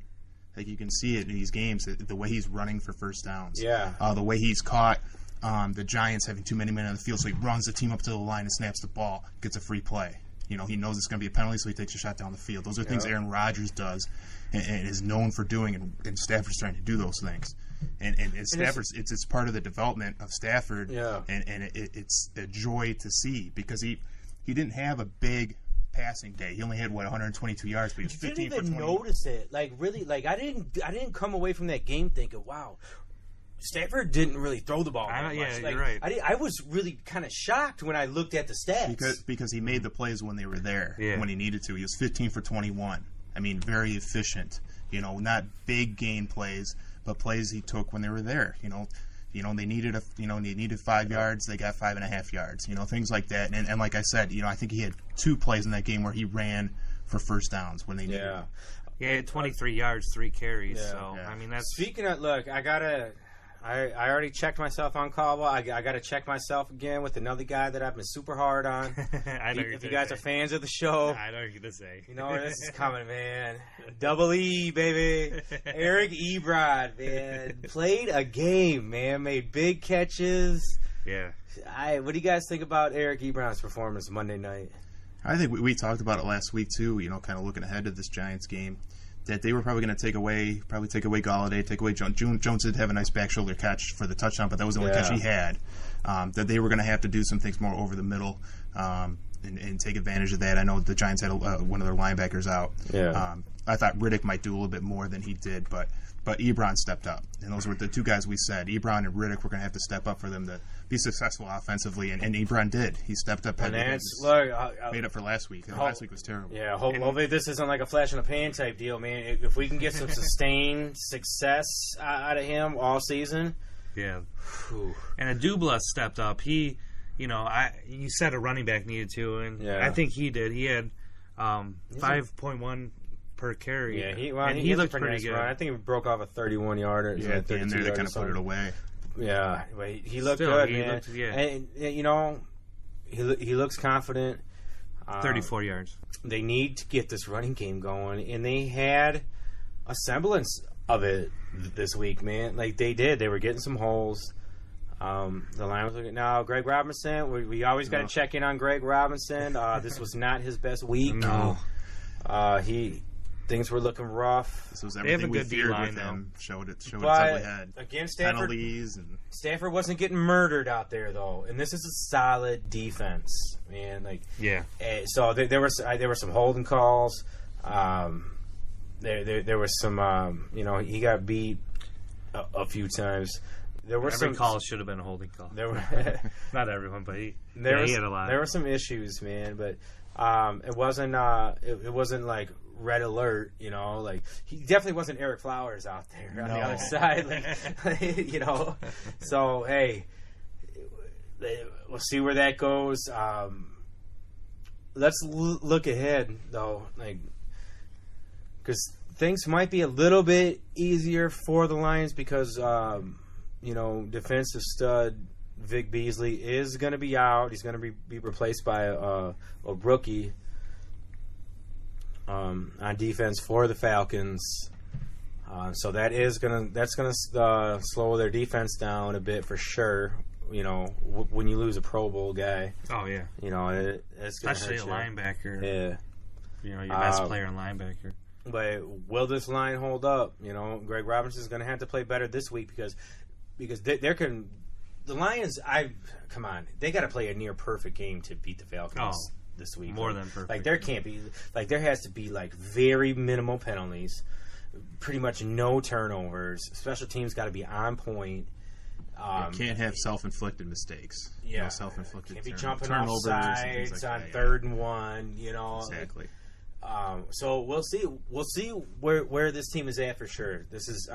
You can see it in these games, the way he's running for first downs. Yeah. The way he's caught the Giants having too many men on the field, so he runs the team up to the line and snaps the ball, gets a free play. He knows it's going to be a penalty, so he takes a shot down the field. Those are things Aaron Rodgers does and is known for doing, and Stafford's trying to do those things. And Stafford's it's part of the development of Stafford, and it's a joy to see, because he didn't have a big passing day. He only had 122 yards, but he was 15 for 20. You didn't even notice it. I didn't come away from that game thinking, wow, Stafford didn't really throw the ball that much. Yeah, you're right. I was really kind of shocked when I looked at the stats. Because he made the plays when they were there, when he needed to. He was 15 for 21. I mean, very efficient. Not big gain plays, but plays he took when they were there. They needed 5 yards, they got 5.5 yards. Things like that. And like I said, I think he had 2 plays in that game where he ran for first downs when they needed it. Yeah, he had 23 yards, 3 carries. Yeah. So I mean, that's speaking of. Look, I already checked myself on Caldwell. I got to check myself again with another guy that I've been super hard on. If you guys are fans of the show, I know what you're going to say. You know where this is coming, man. Double E, baby. Eric Ebron, man. Played a game, man. Made big catches. Yeah. What do you guys think about Eric Ebron's performance Monday night? I think we talked about it last week, too, kind of looking ahead to this Giants game, that they were probably going to take away Galladay, take away Jones. Jones did have a nice back shoulder catch for the touchdown, but that was the only catch he had. That they were going to have to do some things more over the middle and take advantage of that. I know the Giants had one of their linebackers out. Yeah. I thought Riddick might do a little bit more than he did, but Ebron stepped up. And those were the 2 guys we said. Ebron and Riddick were going to have to step up for them to be successful offensively, and Ebron did. He stepped up. And made up for last week. Last week was terrible. Yeah, hopefully this isn't like a flash in the pan type deal, man. If we can get some sustained success out of him all season. Yeah. Whew. And Adubla stepped up. He, you said a running back needed to, and I think he did. He had 5.1 per carry. Yeah, he looked pretty nice good. run. I think he broke off a 31-yarder. Yeah, at the end there, they kind of put it away. Yeah, but he looked Still, good, he man. looked- yeah. And you know, he looks confident. 34 yards. They need to get this running game going, and they had a semblance of it this week, man. Like they did. They were getting some holes. The line was looking. Now, Greg Robinson, we always got to check in on Greg Robinson. This was not his best week. No. Things were looking rough. This was They have a everything we good feared D-line, with him. Showed its ugly But head. again, Stanford Penalties. wasn't getting murdered out there though, and this is a solid defense, man. Like Yeah. so there were some holding calls. There was some he got beat a few times. There were Every some call should have been a holding call. There were Not everyone, but he had a lot. There were some issues, man, but it wasn't like red alert, like he definitely wasn't Eric Flowers out there on the other side, like, So hey, we'll see where that goes. Let's look ahead though, like, because things might be a little bit easier for the Lions because defensive stud Vic Beasley is going to be out. He's going to be replaced by a rookie on defense for the Falcons. So that's going to slow their defense down a bit for sure. When you lose a Pro Bowl guy. Oh yeah. It's gonna especially a hurt you. linebacker. Yeah. Your best player in linebacker. But will this line hold up? Greg Robinson is going to have to play better this week because the Lions. Come on, they got to play a near perfect game to beat the Falcons this week. More than perfect. Like there can't be there has to be very minimal penalties, pretty much no turnovers. Special teams got to be on point. You can't have self-inflicted mistakes. Yeah, no self-inflicted. Can't be jumping off turnovers sides and things like on that, 3rd and 1. Exactly. So we'll see. We'll see where this team is at for sure. This is,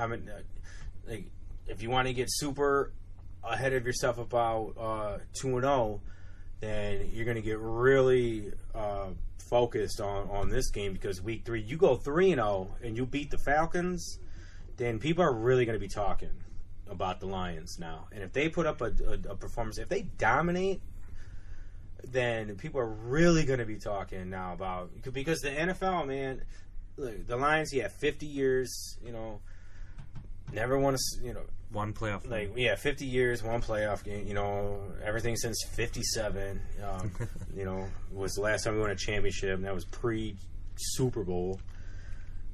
if you want to get super ahead of yourself about 2-0, then you're going to get really focused on this game because week 3, you go 3-0 and you beat the Falcons, then people are really going to be talking about the Lions now. And if they put up a performance, if they dominate, then people are really going to be talking now about, because the NFL, man, look, the Lions, 50 years, never won one playoff game. 50 years, one playoff game, everything since 57, was the last time we won a championship, and that was pre-Super Bowl.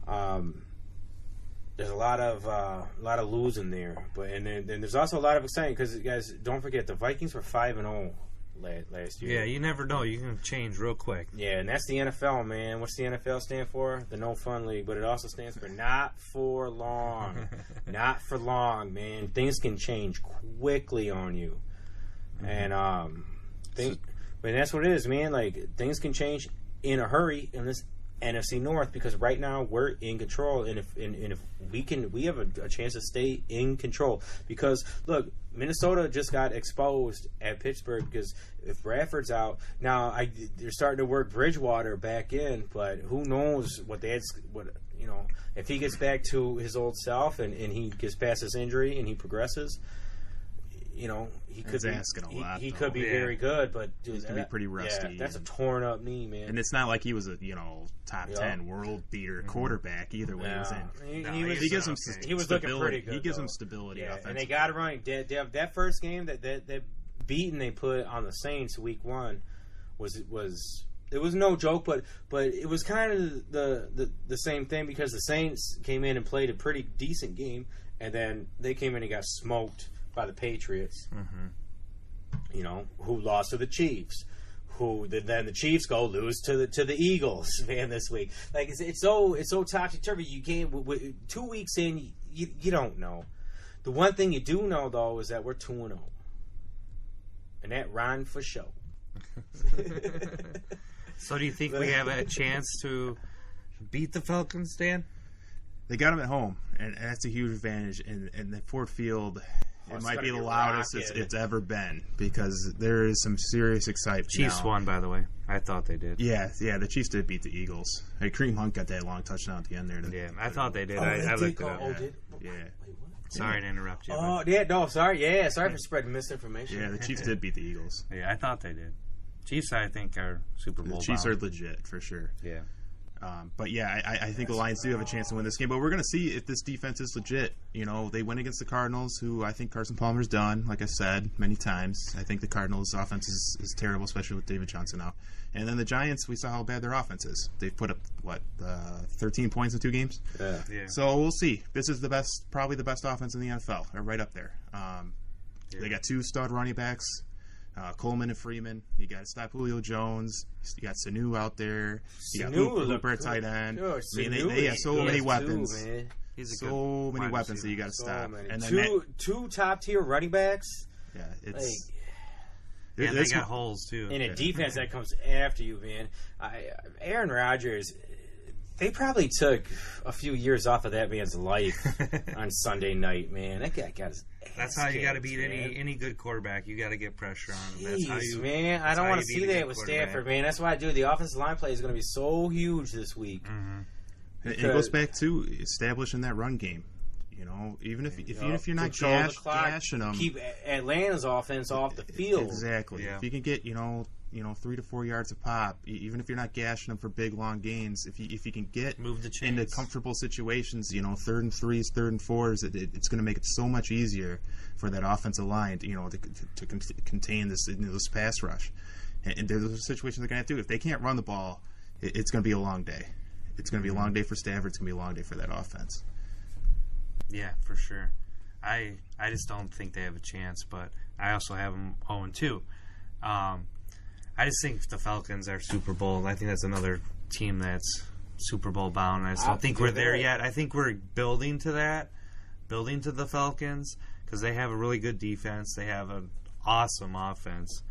There's a lot of losing there, and then there's also a lot of exciting because, guys, don't forget the Vikings were 5-0 last year. Yeah, you never know. You can change real quick. Yeah, and that's the NFL, man. What's the NFL stand for? The No Fun League, but it also stands for not for long. Not for long, man. Things can change quickly on you, and that's what it is, man. Like things can change in a hurry in this NFC North because right now we're in control, and if we have a chance to stay in control because look, Minnesota just got exposed at Pittsburgh because if Bradford's out now, they're starting to work Bridgewater back in, but who knows if he gets back to his old self and he gets past his injury and he progresses. He could be asking a lot. He could be very good, but dude, he's gonna be pretty rusty. Yeah, that's a torn up knee, man. And it's not like he was a top 10 world beater quarterback either way. He gives him he was looking pretty good. He gives him stability. And they got it running. That first game that beating they put on the Saints week 1 was no joke, but it was kind of the same thing because the Saints came in and played a pretty decent game, and then they came in and got smoked by the Patriots, who lost to the Chiefs, who then the Chiefs go lose to the Eagles, man, this week. Like it's so topsy turvy. You can't 2 weeks in, you don't know. The one thing you do know though is that we're 2-0, and that rhymed for show. So do you think we have a chance to beat the Falcons, Dan? They got them at home, and that's a huge advantage. And the Ford Field It might be the loudest it's ever been because there is some serious excitement. Chiefs won, by the way. I thought they did. Yeah, the Chiefs did beat the Eagles. Hey, Kareem Hunt got that long touchdown at the end there. Yeah, I thought they did. I looked it up. Yeah. Sorry to interrupt you. Oh, yeah, no, sorry. Yeah, sorry for spreading misinformation. Yeah, the Chiefs did beat the Eagles. Yeah, I thought they did. Chiefs, I think, are Super Bowl The Chiefs bound. are legit, for sure. Yeah. But yeah, I think the Lions do have a chance to win this game. But we're going to see if this defense is legit. You know, they win against the Cardinals, who I think Carson Palmer's done, like I said many times. I think the Cardinals' offense is terrible, especially with David Johnson out. And then the Giants, we saw how bad their offense is. They've put up, 13 points in 2 games? Yeah. So we'll see. This is probably the best offense in the NFL. They're right up there. They got 2 stud running backs. Coleman and Freeman. You got to stop Julio Jones. You got Sanu out there. You got Hooper at tight end. Sure, they have so many weapons. He's So many weapons that you got to stop. And then two top tier running backs. Yeah, it's. Yeah, they got holes too. In a defense that comes after you, man. Aaron Rodgers. They probably took a few years off of that man's life on Sunday night, man. That guy got his ass That's how you got to kicked, beat man. any good quarterback. You got to get pressure on him. Jeez, That's how you, man. I don't want to see that with quarterback. Stafford, man. That's why I do. The offensive line play is going to be so huge this week. It goes back to establishing that run game. You know, even if you're not gashing them, keep Atlanta's offense off the field. Exactly. Yeah. If you can get 3 to 4 yards a pop, even if you're not gashing them for big long gains, if you can get move the chains into comfortable situations, 3rd and 3s, 3rd and 4s, it's going to make it so much easier for that offensive line, to contain this pass rush. And there's a situation they're going to have to do. If they can't run the ball, it's going to be a long day. It's going to be a long day for Stafford. It's going to be a long day for that offense. Yeah, for sure. I just don't think they have a chance, but I also have them 0-2. I just think the Falcons are Super Bowl. I think that's another team that's Super Bowl bound. I just don't think we're there yet. I think we're building to that, building to the Falcons, because they have a really good defense. They have an awesome offense.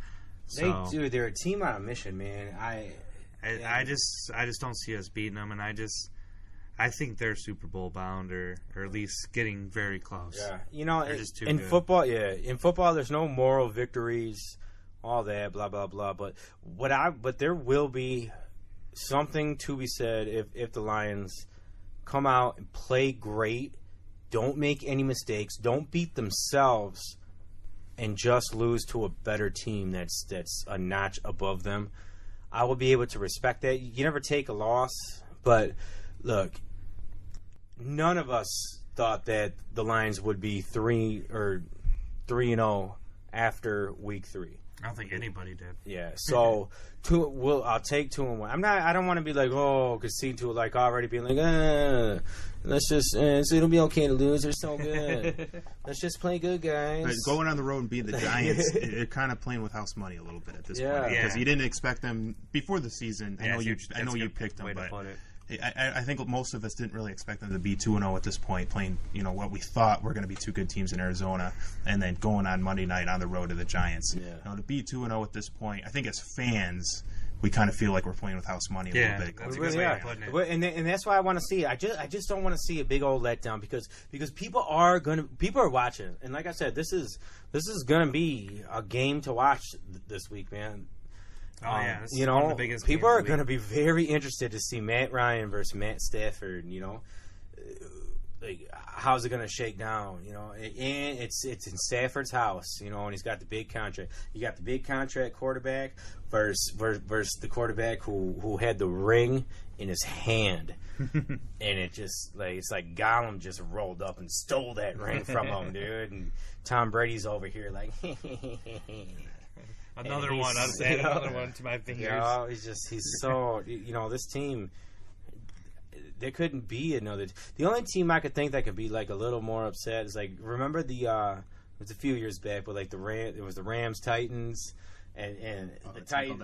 So, They do. They're a team on a mission, man. I just don't see us beating them, and I think they're Super Bowl bound, or at least getting very close. Yeah, They're just too in good. football, in football, there's no moral victories, all that, blah blah blah. But there will be something to be said if the Lions come out and play great, don't make any mistakes, don't beat themselves, and just lose to a better team that's a notch above them. I will be able to respect that. You never take a loss, but look, none of us thought that the Lions would be 3-0 after week 3. I don't think anybody did. Yeah, so I'll take 2-1. I don't want to be like, concede to it, like already being like, let's just it'll be okay to lose. They're so good. Let's just play good, guys. But going on the road and beating the Giants, they're kind of playing with house money a little bit at this point because you didn't expect them before the season. I know you picked them, but I think most of us didn't really expect them to be 2-0 at this point, playing what we thought were going to be 2 good teams in Arizona, and then going on Monday night on the road to the Giants. Yeah. To be 2-0 at this point, I think as fans, we kind of feel like we're playing with house money a little bit. That's a good way of putting it. And that's why I want to see. I just don't want to see a big old letdown because people are watching, and like I said, this is gonna be a game to watch this week, man. Oh yeah, this is one of the biggest people games are going to be very interested to see Matt Ryan versus Matt Stafford. Like how's it going to shake down? And it's in Stafford's house. And he's got the big contract. You got the big contract quarterback versus the quarterback who had the ring in his hand, and it's like Gollum just rolled up and stole that ring from him, dude. And Tom Brady's over here like. Another one. I'll add another one to my fingers. He's so, this team, there couldn't be another. The only team I could think that could be like a little more upset is like, remember it was a few years back, but like it was the Rams Titans. And the Titans,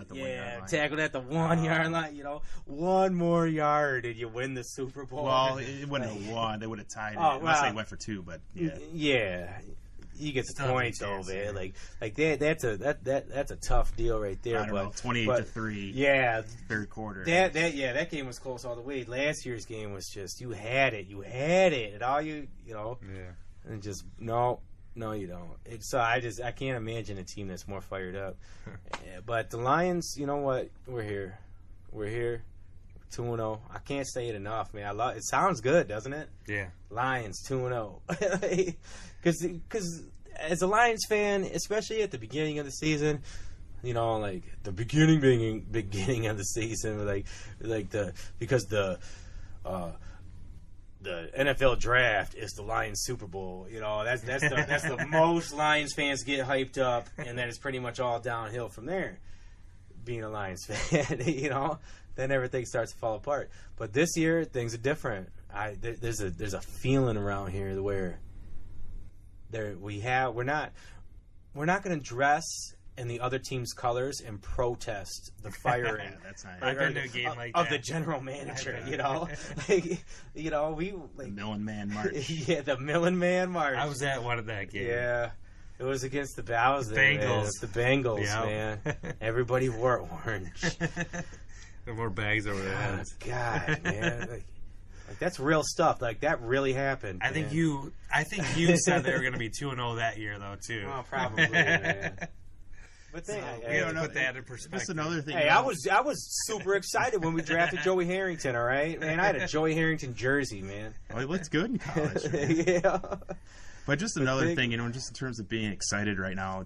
tackled at the 1 yard line. 1 more yard and you win the Super Bowl. Well, it wouldn't have won. They would have tied it. Unless they went for 2, but yeah. Yeah. You get the point though, man. Like that's a tough deal right there. I don't know, 28-3. Yeah, third quarter. That game was close all the way. Last year's game was just you had it, and all and just no. No, you don't. So I can't imagine a team that's more fired up. But the Lions, you know what? We're here. 2-0. I can't say it enough, man. It sounds good, doesn't it? Yeah. Lions 2-0. Because as a Lions fan, especially at the beginning of the season, you know, like the beginning of the season, because the NFL draft is the Lions Super Bowl. You know, that's the most Lions fans get hyped up, and then it's pretty much all downhill from there. Being a Lions fan, you know, then everything starts to fall apart. But this year, things are different. There's a feeling around here where we're not going to dress in the other team's colors and protest the firing of the general manager. You know, the Millen Man March. Yeah, the Millen Man March. I was at one of that game. Yeah. It was against the Bengals. The Bengals, yep. Man. Everybody wore orange. There were bags over their heads. God, man. Like that's real stuff. Like that really happened. I think you said they were going to be 2-0 that year, though, too. Oh, probably, man. But put that in perspective. That's another thing. Hey, I was super excited when we drafted Joey Harrington. All right, man. I had a Joey Harrington jersey, man. Well, he looked good in college. Man. Yeah. But just another thing, just in terms of being excited right now,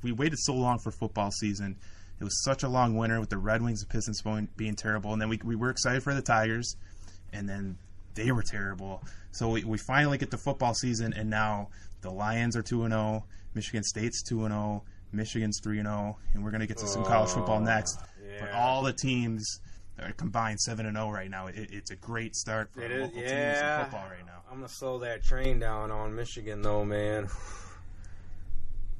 we waited so long for football season. It was such a long winter with the Red Wings and Pistons being terrible, and then we were excited for the Tigers, and then they were terrible. So we finally get to football season, and now the Lions are 2-0, Michigan State's 2-0, Michigan's 3-0, and we're going to get to some college football next. Yeah. But all the teams are combined 7-0 right now. It's a great start for local teams in football right now. I'm going to slow that train down on Michigan, though, man.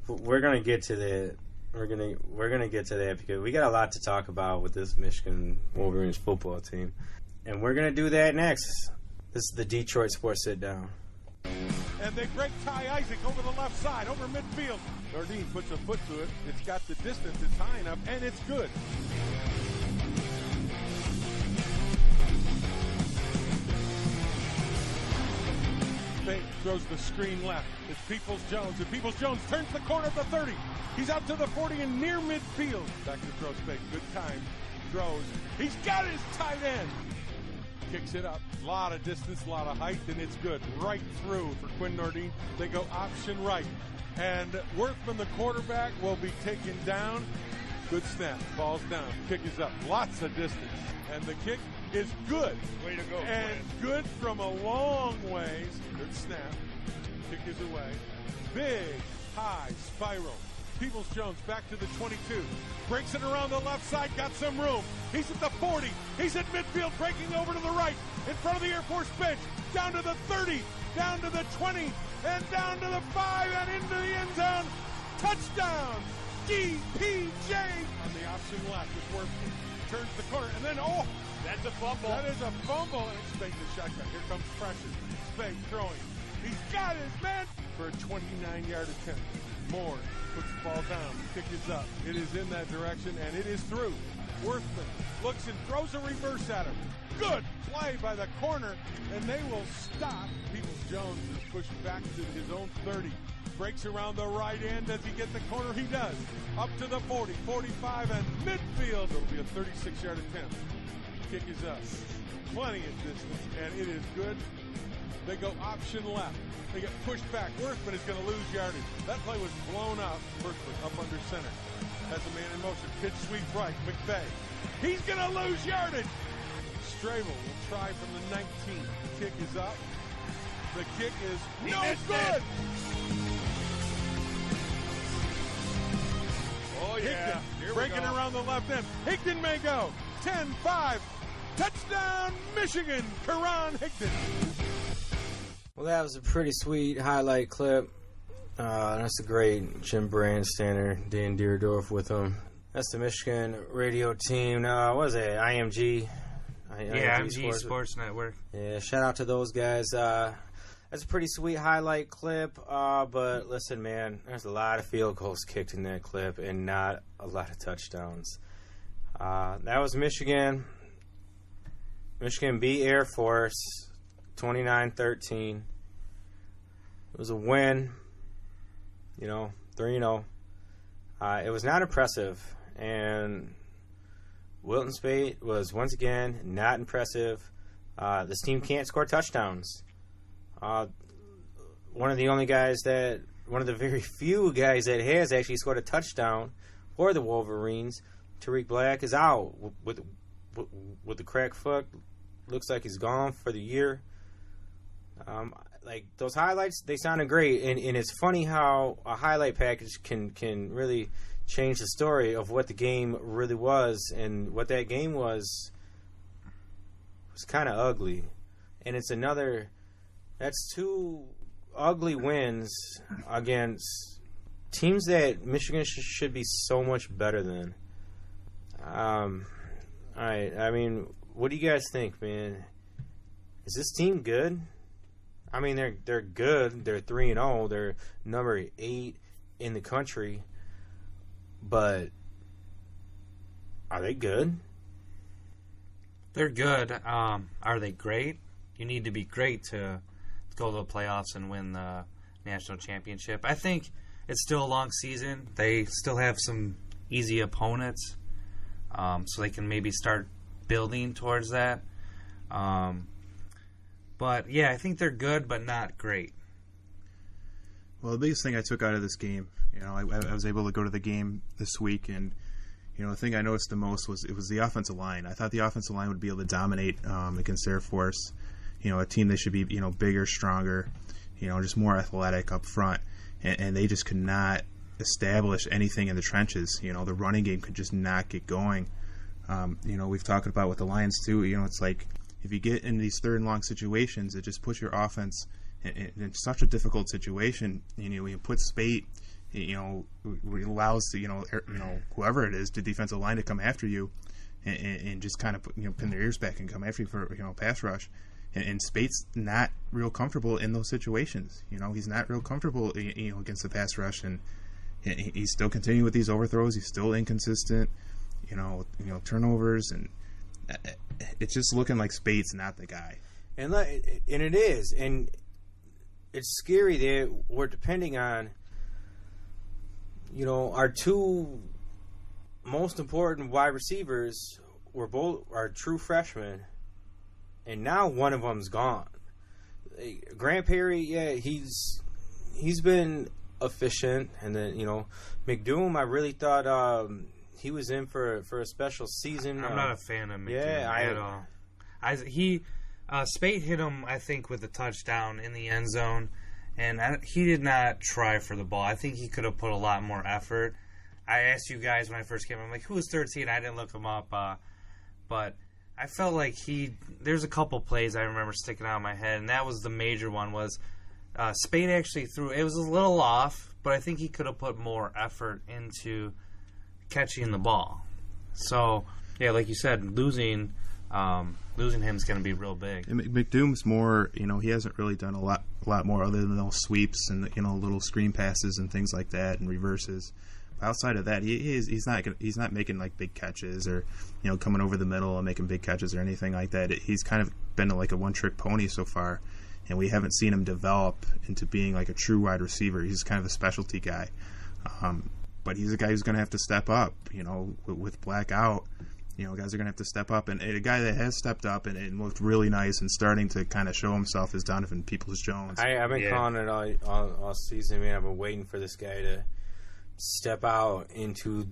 We're going to get to that. We're gonna get to that because we got a lot to talk about with this Michigan Wolverines football team, and we're gonna do that next. This is the Detroit Sports Sit Down. And they break Ty Isaac over the left side, over midfield. Nardine puts a foot to it. It's got the distance. It's high enough, and it's good. Fake throws the screen left. It's Peoples-Jones, and Peoples-Jones turns the corner of the 30. He's out to the 40 and near midfield. Back to throw Fake. Good time. Throws. He's got his tight end. Kicks it up. A lot of distance, a lot of height, and it's good. Right through for Quinn Nardine. They go option right. And Worthman, the quarterback, will be taken down. Good snap. Falls down. Kick is up. Lots of distance. And the kick is good. Way to go, and good from a long ways. Good snap. Kick is away. Big, high spiral. Peoples-Jones back to the 22. Breaks it around the left side. Got some room. He's at the 40. He's at midfield. Breaking over to the right. In front of the Air Force bench. Down to the 30. Down to the 20. And down to the 5. And into the end zone. Touchdown. DPJ. On the option left is Worthman. Turns the corner. And then, that's a fumble. That is a fumble. And Spade the shotgun. Here comes pressure. Spade throwing. He's got his man for a 29-yard attempt. Moore puts the ball down. Kick is up. It is in that direction, and it is through. Worthman looks and throws a reverse at him. Good play by the corner, and they will stop. Peoples-Jones is pushed back to his own 30. Breaks around the right end. Does he get the corner? He does. Up to the 40, 45, and midfield. It'll be a 36-yard attempt. Kick is up. Plenty of distance, and it is good. They go option left. They get pushed back. Worthman is going to lose yardage. That play was blown up. Worthman up under center. Has a man in motion. Pitch sweep right. McVay. He's going to lose yardage. Stravel will try from the 19. The kick is up. The kick is no good. Oh, yeah. Higdon breaking around the left end. Higdon may go. 10-5. Touchdown, Michigan. Karan Higdon. Well, that was a pretty sweet highlight clip. That's a great Jim Brandstander, Dan Deerdorf with him. That's the Michigan radio team. What was it? IMG? IMG Sports Network. Yeah, shout out to those guys. That's a pretty sweet highlight clip. But listen, man, there's a lot of field goals kicked in that clip and not a lot of touchdowns. That was Michigan. Michigan beat Air Force 29-13. It was a win. 3-0. It was not impressive, and Wilton Speight was once again not impressive. This team can't score touchdowns. One of the very few guys that has actually scored a touchdown for the Wolverines, Tariq Black, is out with the cracked foot. Looks like he's gone for the year. Like those highlights, they sounded great, and it's funny how a highlight package can really change the story of what the game really was, and what that game was kind of ugly. And that's two ugly wins against teams that Michigan should be so much better than. All right, I mean, what do you guys think, man? Is this team good? I mean, they're good. They're 3-0. They're number 8 in the country. But are they good? They're good. Are they great? You need to be great to go to the playoffs and win the national championship. I think it's still a long season. They still have some easy opponents, so they can maybe start building towards that. But, yeah, I think they're good but not great. Well, the biggest thing I took out of this game, I was able to go to the game this week, and the thing I noticed the most was the offensive line. I thought the offensive line would be able to dominate against Air Force. A team that should be bigger, stronger, just more athletic up front, and they just could not establish anything in the trenches. The running game could just not get going. We've talked about with the Lions too. It's like if you get in these third and long situations, it just puts your offense in such a difficult situation. When you put Speight, it allows whoever it is, the defensive line, to come after you and just kind of pin their ears back and come after you for pass rush. And Speight's not real comfortable in those situations. He's not real comfortable against the pass rush, and he's still continuing with these overthrows. He's still inconsistent. Turnovers, and it's just looking like Speight's not the guy. And it is, and it's scary that we're depending on our two most important wide receivers are true freshmen, and now one of them's gone. Grant Perry, yeah, he's been efficient, and then McDoom, I really thought he was in for a special season. I'm not a fan of McDoom at all. Speight hit him, I think, with a touchdown in the end zone, and he did not try for the ball. I think he could have put a lot more effort. I asked you guys when I first came, I'm like, who was 13? I didn't look him up, but I felt like there's a couple plays I remember sticking out in my head, and that was the major one. Was Speight actually threw? It was a little off, but I think he could have put more effort into catching the ball. So yeah, like you said, losing him is going to be real big. And McDoom's more, he hasn't really done a lot more other than those sweeps and little screen passes and things like that and reverses. Outside of that, he's not making like big catches or coming over the middle and making big catches or anything like that. He's kind of been like a one-trick pony so far, and we haven't seen him develop into being like a true wide receiver. He's kind of a specialty guy, but he's a guy who's going to have to step up. With Black out, guys are going to have to step up, and a guy that has stepped up and looked really nice and starting to kind of show himself is Donovan Peoples-Jones. I've been calling it all season, man. I've been waiting for this guy to step out into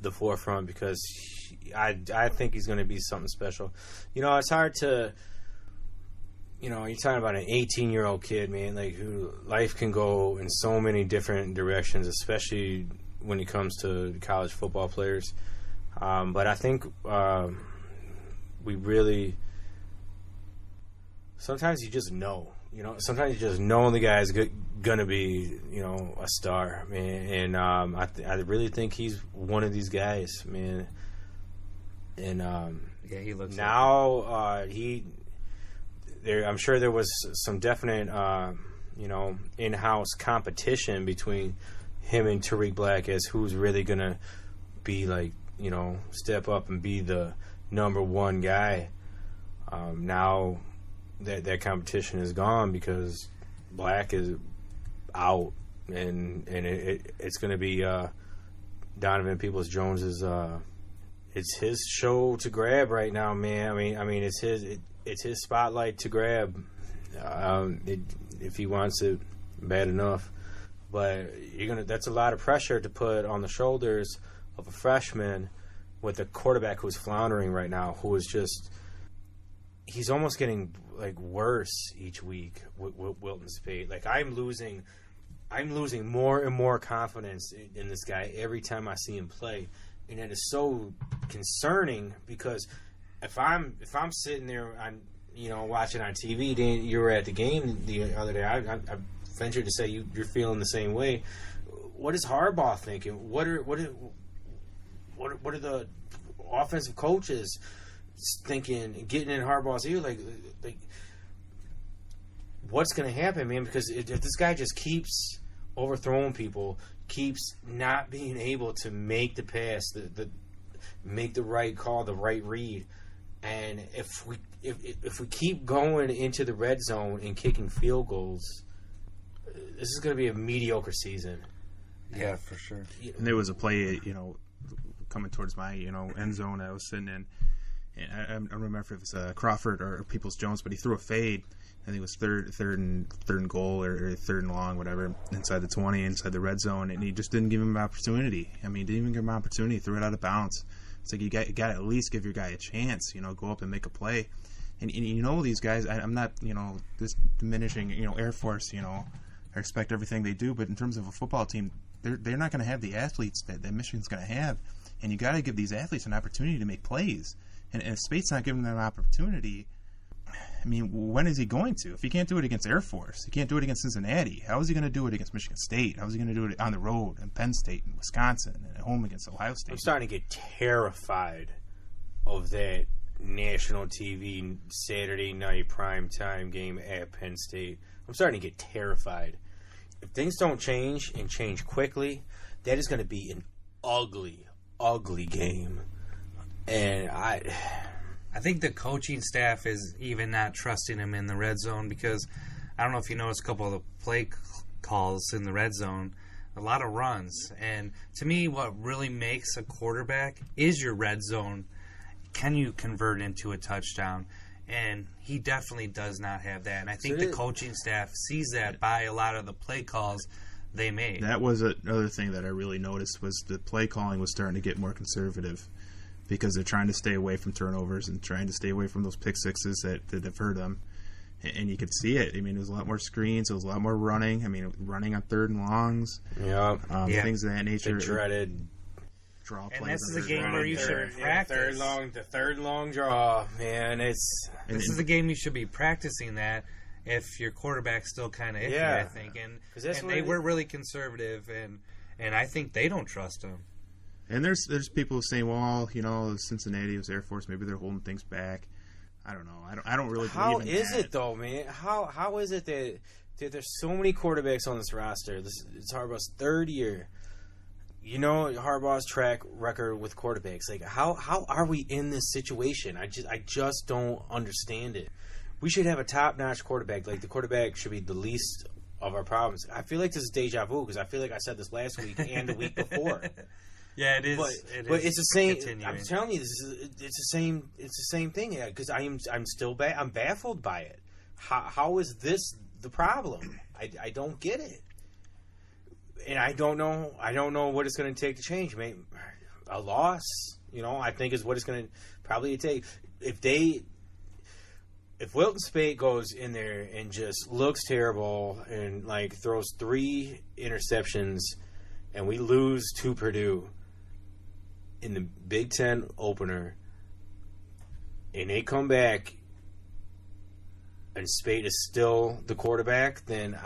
the forefront because I think he's going to be something special. It's hard to, you're talking about an 18-year-old kid, man, like who life can go in so many different directions, especially when it comes to college football players. But I think we really sometimes you just know. Sometimes you just know the guy's gonna be, a star, man. And I really think he's one of these guys, man. And yeah, he looks now I'm sure there was some definite, in-house competition between him and Tariq Black as who's really gonna be like, step up and be the number one guy. Now that competition is gone because Black is out and it's going to be Donovan Peoples-Jones's. It's his show to grab right now, man. I mean, it's his spotlight to grab. If he wants it bad enough, but that's a lot of pressure to put on the shoulders of a freshman with a quarterback who's floundering right now, who is just, he's almost getting like worse each week with Wilton Speight. Like I'm losing more and more confidence in this guy every time I see him play, and it is so concerning because if I'm sitting there watching on TV, Dan, you were at the game the other day. I ventured to say you're feeling the same way. What is Harbaugh thinking? What are the offensive coaches thinking? Getting in Harbaugh's ear, like what's going to happen, man? Because if this guy just keeps overthrowing people, keeps not being able to make the pass, make the right call, the right read, and if we keep going into the red zone and kicking field goals, this is going to be a mediocre season. Yeah, for sure. And there was a play, coming towards my, end zone I was sitting in. And I don't remember if it was Crawford or Peoples-Jones, but he threw a fade. I think it was third and goal or third and long, whatever, inside the 20, inside the red zone, and he just didn't give him an opportunity. I mean, didn't even give him an opportunity. Threw it out of bounds. It's like you got to at least give your guy a chance. Go up and make a play. And these guys. I'm not just diminishing Air Force. I respect everything they do, but in terms of a football team, they're not going to have the athletes that Michigan's going to have, and you got to give these athletes an opportunity to make plays. And if Spate's not giving them an opportunity, I mean, when is he going to? If he can't do it against Air Force, he can't do it against Cincinnati, how is he going to do it against Michigan State? How is he going to do it on the road in Penn State and Wisconsin and at home against Ohio State? I'm starting to get terrified of that national TV Saturday night primetime game at Penn State. I'm starting to get terrified. If things don't change and change quickly, that is going to be an ugly, ugly game. And I think the coaching staff is even not trusting him in the red zone because I don't know if you noticed a couple of the play calls in the red zone, a lot of runs. And to me, what really makes a quarterback is your red zone. Can you convert into a touchdown? And he definitely does not have that. And I think the coaching staff sees that by a lot of the play calls they made. That was another thing that I really noticed was the play calling was starting to get more conservative because they're trying to stay away from turnovers and trying to stay away from those pick sixes that have hurt them. And you could see it. I mean, there was a lot more screens. There was a lot more running. I mean, running on third and longs. Things of that nature. The dreaded draw plays. And this is a game where you should practice. The third long draw, man. This is a game you should be practicing that if your quarterback's still kind of iffy, I think. And they were really conservative, and I think they don't trust him. And there's people saying, well, Cincinnati was Air Force, maybe they're holding things back. I don't know. I don't really believe in that. How is it though, man? How is it that there's so many quarterbacks on this roster? It's Harbaugh's third year. Harbaugh's track record with quarterbacks. Like how are we in this situation? I just don't understand it. We should have a top-notch quarterback. Like the quarterback should be the least of our problems. I feel like this is deja vu because I feel like I said this last week and the week before. Yeah, it is. But it's the same. I'm telling you, it's the same. It's the same thing. Because I'm still I'm baffled by it. How is this the problem? I don't get it, and I don't know. I don't know what it's going to take to change. Maybe a loss, I think is what it's going to probably take. If Wilton Speight goes in there and just looks terrible and throws 3 interceptions, and we lose to Purdue in the Big Ten opener, and they come back and Speight is still the quarterback, then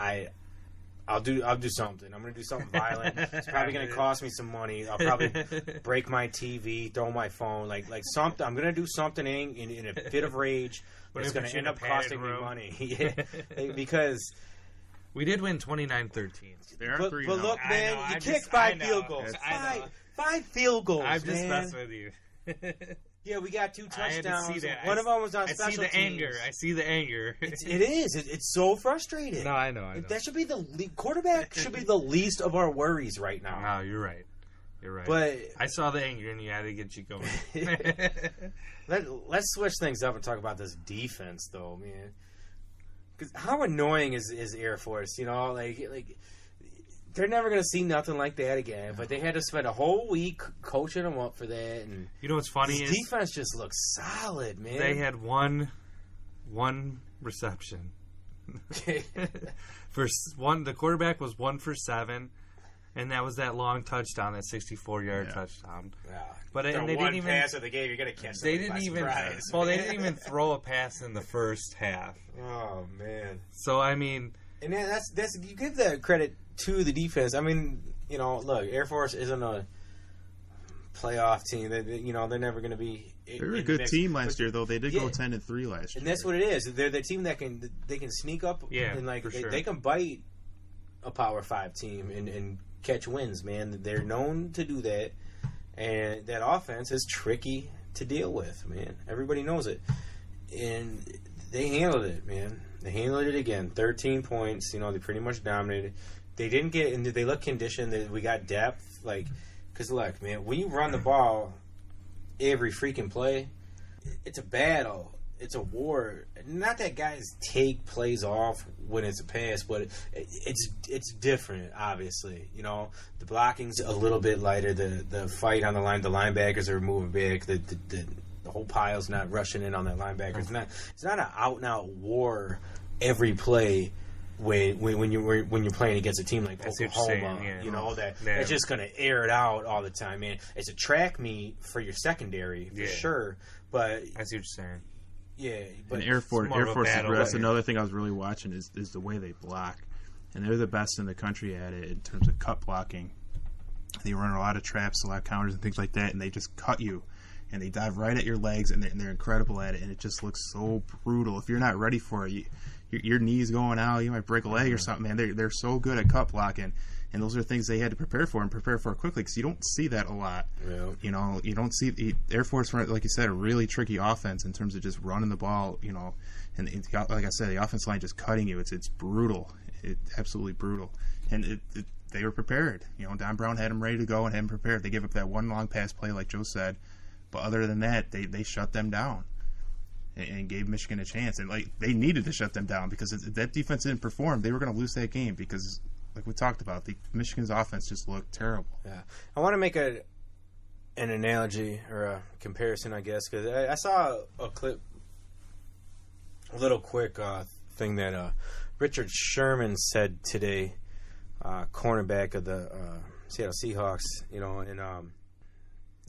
I'll do something. I'm going to do something violent. It's probably going to cost me some money. I'll probably break my TV, throw my phone, like something. I'm going to do something in a fit of rage, but it's going to end up costing me money. Because we did win 29-13. There are 3 but look, man, you kicked 5 field goals. 5 field goals. I'm just messing with you. Yeah, we got 2 I had to touchdowns. see that. One of them was on I special see the teams. anger. I see the anger. It is. It's so frustrating. No, I know. That should be quarterback should be the least of our worries right now. No, you're right. You're right. But I saw the anger, and you had to get you going. let's switch things up and talk about this defense, though, man. Because how annoying is Air Force? You know, like they're never going to see nothing like that again. But they had to spend a whole week coaching them up for that. And you know what's funny this is defense just looks solid, man. They had one reception. The quarterback was 1 for 7. And that was that long touchdown, that 64-yard touchdown. Yeah. But the they one didn't even pass of the game, you're gonna catch. They didn't even. Surprise, well, they didn't even throw a pass in the first half. Oh man. So I mean, and that's you give that credit to the defense. I mean, you know, look, Air Force isn't a playoff team. They're never going to be. They're a good team last year, though. They did go 10-3 last year, and that's what it is. They're the team that can sneak up. Yeah, and like sure. they can bite a Power 5 team and catch wins. Man, they're known to do that, and that offense is tricky to deal with. Man, everybody knows it, and they handled it. Man, they handled it again. 13 points. You know, they pretty much dominated. They didn't get into. They look conditioned. We got depth. Like, because look, man, when you run the ball every freaking play, it's a battle. It's a war. Not that guys take plays off when it's a pass, but it's different. Obviously, you know, the blocking's a little bit lighter. The fight on the line, the linebackers are moving back. The whole pile's not rushing in on that linebacker. It's not an out and out war every play. When you're playing against a team like Oklahoma, you know that's just going to air it out all the time, man. It's a track meet for your secondary for sure, but I see what you're saying. Yeah, but and Air Force. That's another thing I was really watching is the way they block, and they're the best in the country at it in terms of cut blocking. They run a lot of traps, a lot of counters, and things like that, and they just cut you. And they dive right at your legs, and they're incredible at it, and it just looks so brutal. If you're not ready for it, your knee's going out, you might break a leg or something, man. They're so good at cut blocking, and those are things they had to prepare for quickly because you don't see that a lot. Yeah. You know, you don't see the Air Force, like you said, a really tricky offense in terms of just running the ball, you know, and like I said, the offense line just cutting you. It's brutal. It's absolutely brutal. And they were prepared. You know, Don Brown had them ready to go and had them prepared. They gave up that one long pass play, like Joe said. But other than that, they shut them down and gave Michigan a chance. And like they needed to shut them down because if that defense didn't perform, they were going to lose that game because, like we talked about, Michigan's offense just looked terrible. Yeah, I want to make an analogy or a comparison, I guess, because I saw a clip, a little quick thing that Richard Sherman said today, cornerback of the Seattle Seahawks. You know, and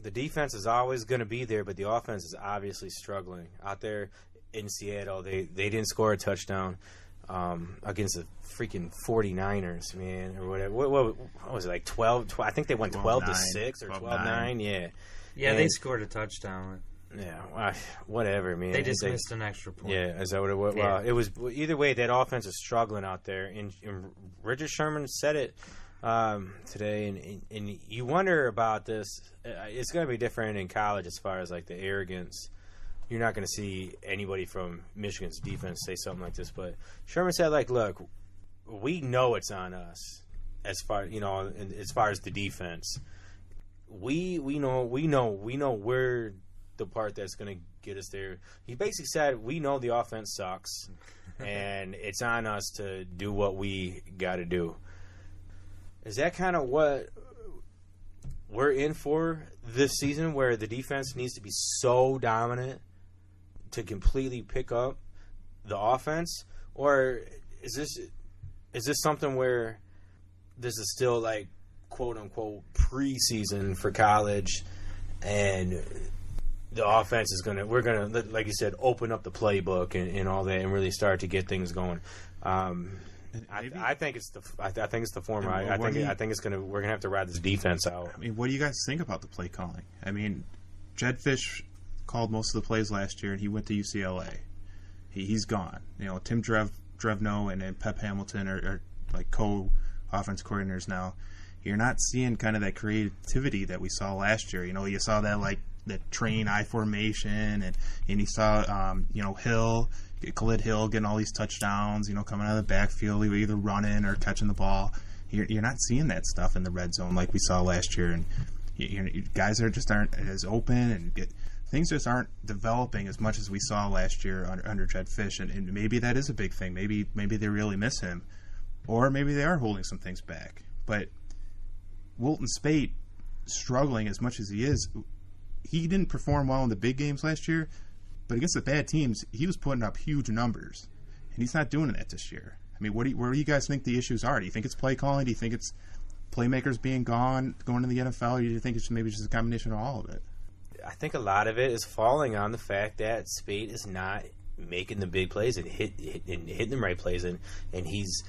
the defense is always going to be there, but the offense is obviously struggling. Out there in Seattle, they didn't score a touchdown against the freaking 49ers, man, or whatever. What was it, like 12? I think they went 12-6 or 12-9, yeah. Yeah, they scored a touchdown. Yeah, whatever, man. They just missed an extra point. Yeah, is that what it was? Yeah. Well, it was either way. That offense is struggling out there, and Richard Sherman said it today, and you wonder about this. It's going to be different in college as far as like the arrogance. You're not going to see anybody from Michigan's defense say something like this, but Sherman said, like, look, we know it's on us as far as the defense. We know we're the part that's going to get us there. He basically said we know the offense sucks, and it's on us to do what we got to do. Is that kind of what we're in for this season, where the defense needs to be so dominant to completely pick up the offense? Or is this something where this is still like quote unquote preseason for college, and the offense is we're gonna, like you said, open up the playbook and all that and really start to get things going? I think it's the former. I think we're gonna have to ride this defense out. I mean, what do you guys think about the play calling? I mean, Jed Fish called most of the plays last year, and he went to UCLA. He's gone. You know, Tim Drevno and Pep Hamilton are like co-offense coordinators now. You're not seeing kind of that creativity that we saw last year. You know, you saw that like that train I formation, and you saw Khalid Hill getting all these touchdowns, coming out of the backfield, either running or catching the ball. You're not seeing that stuff in the red zone like we saw last year, and guys aren't as open, and things just aren't developing as much as we saw last year under Jed Fish, and maybe that is a big thing. Maybe they really miss him, or maybe they are holding some things back. But Wilton Speight, struggling as much as he is, he didn't perform well in the big games last year, but against the bad teams, he was putting up huge numbers, and he's not doing that this year. I mean, where do you guys think the issues are? Do you think it's play calling? Do you think it's playmakers being going to the NFL, or do you think it's maybe just a combination of all of it? I think a lot of it is falling on the fact that Speight is not making the big plays and hitting the right plays, and he's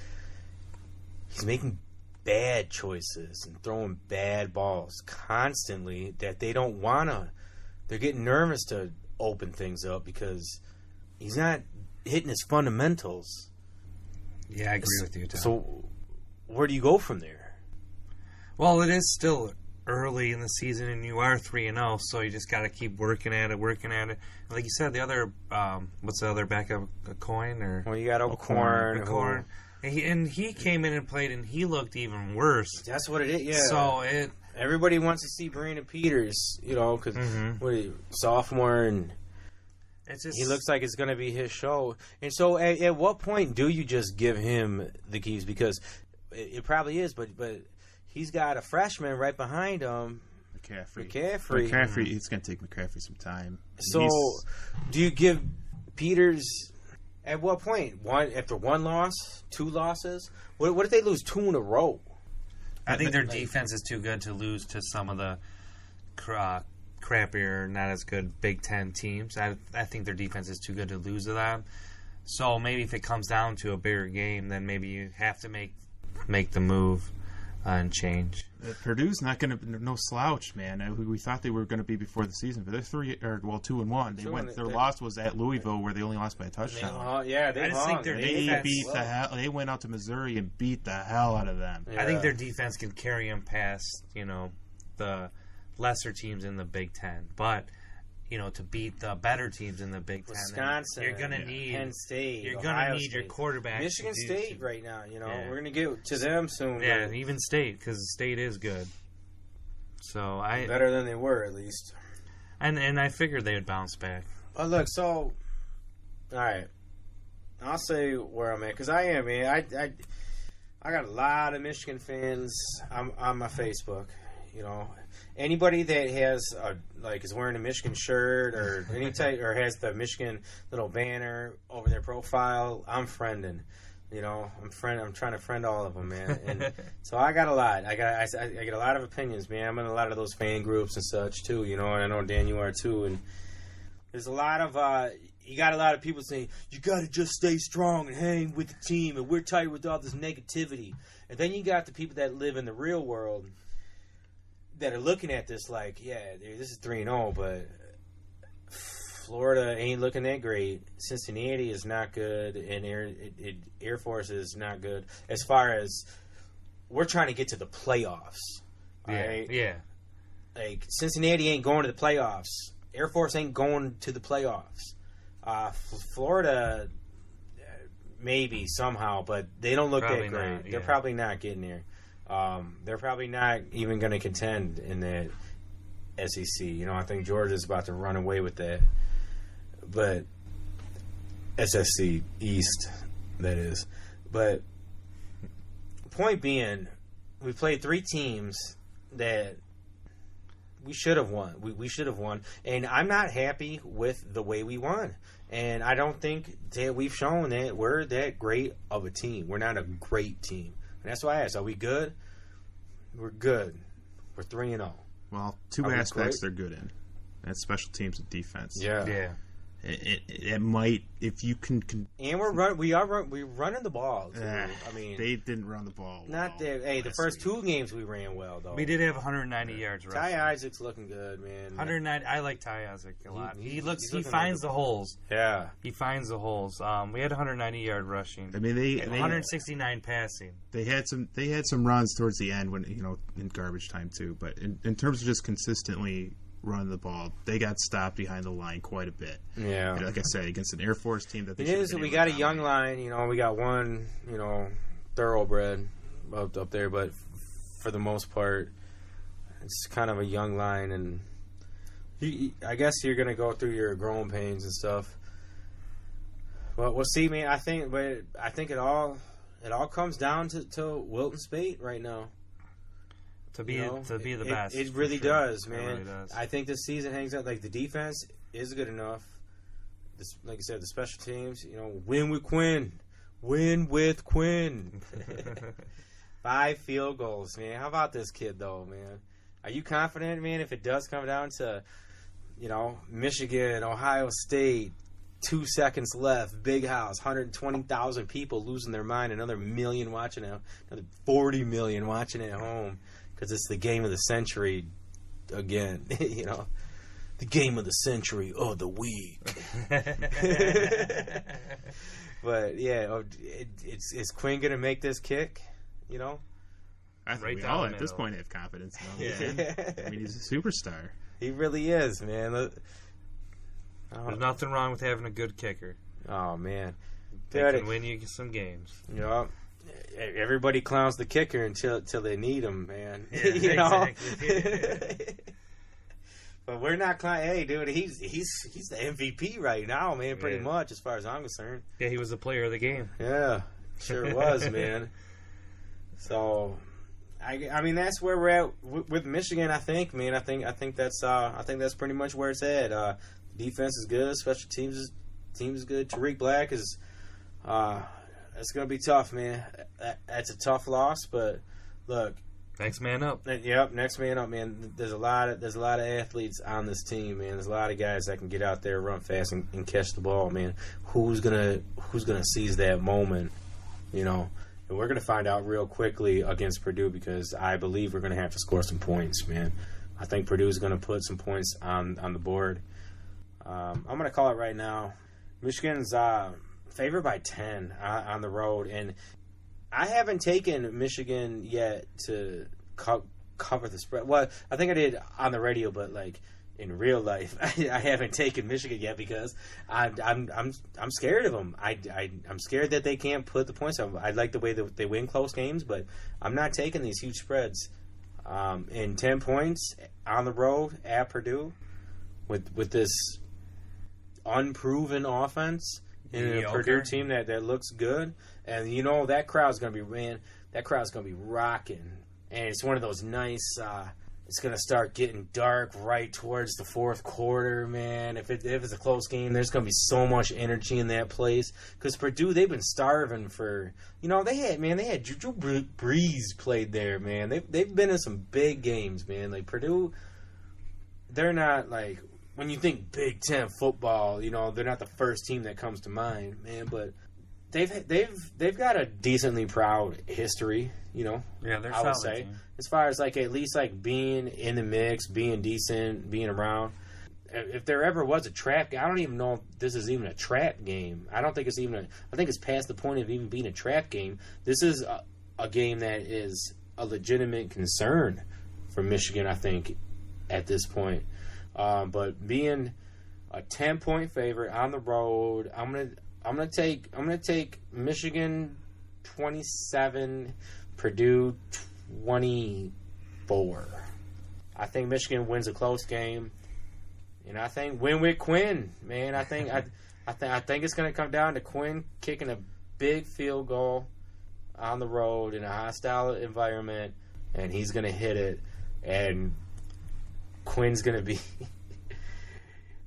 making bad choices and throwing bad balls constantly that they don't want to. They're getting nervous to open things up because he's not hitting his fundamentals. Yeah, I agree with you, Tom. So where do you go from there? Well, it is still early in the season, and you are 3-0, so you just got to keep working at it. And like you said, the other, what's the other backup, a coin? Well, you got O'Corn. And he came in and played, and he looked even worse. That's what it is, yeah. So everybody wants to see Brandon Peters, because sophomore, and it's just, he looks like it's going to be his show. And so at what point do you just give him the keys? Because it probably is, but he's got a freshman right behind him. McCaffrey. It's going to take McCaffrey some time. So do you give Peters... At what point? After one loss? 2 losses? What if they lose 2 in a row? I think their defense is too good to lose to some of the crappier, not as good Big Ten teams. I think their defense is too good to lose to them. So maybe if it comes down to a bigger game, then maybe you have to make the move and change. Purdue's not going to no slouch, man. We thought they were going to be before the season, but they're 2-1. Their loss was at Louisville, where they only lost by a touchdown. They went out to Missouri and beat the hell out of them. Yeah. I think their defense can carry them past, the lesser teams in the Big Ten, but to beat the better teams in the Big Ten, Wisconsin, you're going to need Penn State. You're going to need your quarterback. Michigan State right now. We're going to get to them soon. Yeah, even State, because State is good. So better than they were, at least. And I figured they would bounce back. Look, so all right, I'll say where I'm at, because I am, man. I got a lot of Michigan fans on my Facebook. Anybody that has is wearing a Michigan shirt or any type, or has the Michigan little banner over their profile, I'm friending. I'm trying to friend all of them, man. And so I got a lot. I get a lot of opinions, man. I'm in a lot of those fan groups and such too. And I know Dan, you are too. And there's a lot of you got a lot of people saying you got to just stay strong and hang with the team, and we're tired with all this negativity. And then you got the people that live in the real world that are looking at this like, yeah, this is 3-0, but Florida ain't looking that great. Cincinnati is not good, and Air Force is not good. As far as we're trying to get to the playoffs, right? Yeah. Like Cincinnati ain't going to the playoffs. Air Force ain't going to the playoffs. Florida, maybe somehow, but they don't look that great. Not, yeah. They're probably not getting there. They're probably not even going to contend in the SEC. I think Georgia's about to run away with that. But SEC East, that is. But point being, we played 3 teams that we should have won. We should have won. And I'm not happy with the way we won. And I don't think that we've shown that we're that great of a team. We're not a great team. And that's why I asked, are we good? We're good. We're 3-0. Well, 2 aspects they're good in. That's special teams and defense. Yeah. It might, if you can and we're running the ball too. I mean, they didn't run the ball well. Not that. Hey, the first 2 games we ran well though. We did have 190 yards rushing. Ty Isaac's looking good, man. 190. I like Ty Isaac a lot. He finds the holes. Yeah, he finds the holes. We had 190-yard rushing. I mean, they 169 passing. They had some runs towards the end when in garbage time too. But in terms of just consistently run the ball. They got stopped behind the line quite a bit. Yeah. And like I said, against an Air Force team that they It should have is. been We able got to a young dominate. line. We got one, thoroughbred up there, but for the most part, it's kind of a young line, and I guess you're gonna go through your growing pains and stuff. But we'll see, man. I think it all comes down to Wilton Speight right now. To be the best. It really does, man. It really does. I think this season hangs out. Like, the defense is good enough. This, like you said, the special teams, win with Quinn. Win with Quinn. 5 field goals, man. How about this kid, though, man? Are you confident, man, if it does come down to, Michigan, Ohio State, 2 seconds left, big house, 120,000 people losing their mind, another million watching it, another 40 million watching it at home, because it's the game of the century again, the game of the century or the week. But yeah, is Quinn gonna make this kick? I think Right we down all the at this middle. point have confidence in him. I mean, he's a superstar. He really is, man. There's nothing wrong with having a good kicker. Oh man, They Dude, can win you some games. Everybody clowns the kicker until they need him, man. Exactly. But we're not clowning. Hey, dude, he's the MVP right now, man. Pretty Yeah. much, as far as I'm concerned. Yeah, he was the player of the game. Yeah, sure was, man. So, I mean, that's where we're at with Michigan. I think, man. I think that's pretty much where it's at. Defense is good. Special teams is good. Tariq Black is. It's gonna be tough, man. That's a tough loss, but look. Next man up. Yep, next man up, man. There's a lot of athletes on this team, man. There's a lot of guys that can get out there, run fast, and catch the ball, man. Who's gonna seize that moment? And we're gonna find out real quickly against Purdue, because I believe we're gonna have to score some points, man. I think Purdue's gonna put some points on the board. I'm gonna call it right now. Michigan's favored by 10 on the road, and I haven't taken Michigan yet to cover the spread. Well, I think I did on the radio, but like in real life, I haven't taken Michigan yet because I'm scared of them. I'm scared that they can't put the points up. I like the way that they win close games, but I'm not taking these huge spreads. In 10 points on the road at Purdue with this unproven offense. And a Purdue team that looks good, and that crowd's gonna be rocking, and it's one of those nice. It's gonna start getting dark right towards the fourth quarter, man. If it's a close game, there's gonna be so much energy in that place, because Purdue, they've been starving for. They had Drew Brees played there, man. They've been in some big games, man. Like Purdue, they're not like. When you think Big Ten football, they're not the first team that comes to mind, man. But they've got a decently proud history, Yeah, they're I would solid say, team. as far as like at least like being in the mix, being decent, being around. If there ever was a trap game, I don't even know if this is even a trap game. I don't think it's even. I think it's past the point of even being a trap game. This is a game that is a legitimate concern for Michigan, I think, at this point. But being a 10-point favorite on the road, I'm gonna take Michigan 27, Purdue 24. I think Michigan wins a close game, and I think win with Quinn, man. I think it's gonna come down to Quinn kicking a big field goal on the road in a hostile environment, and he's gonna hit it, and Quinn's going to be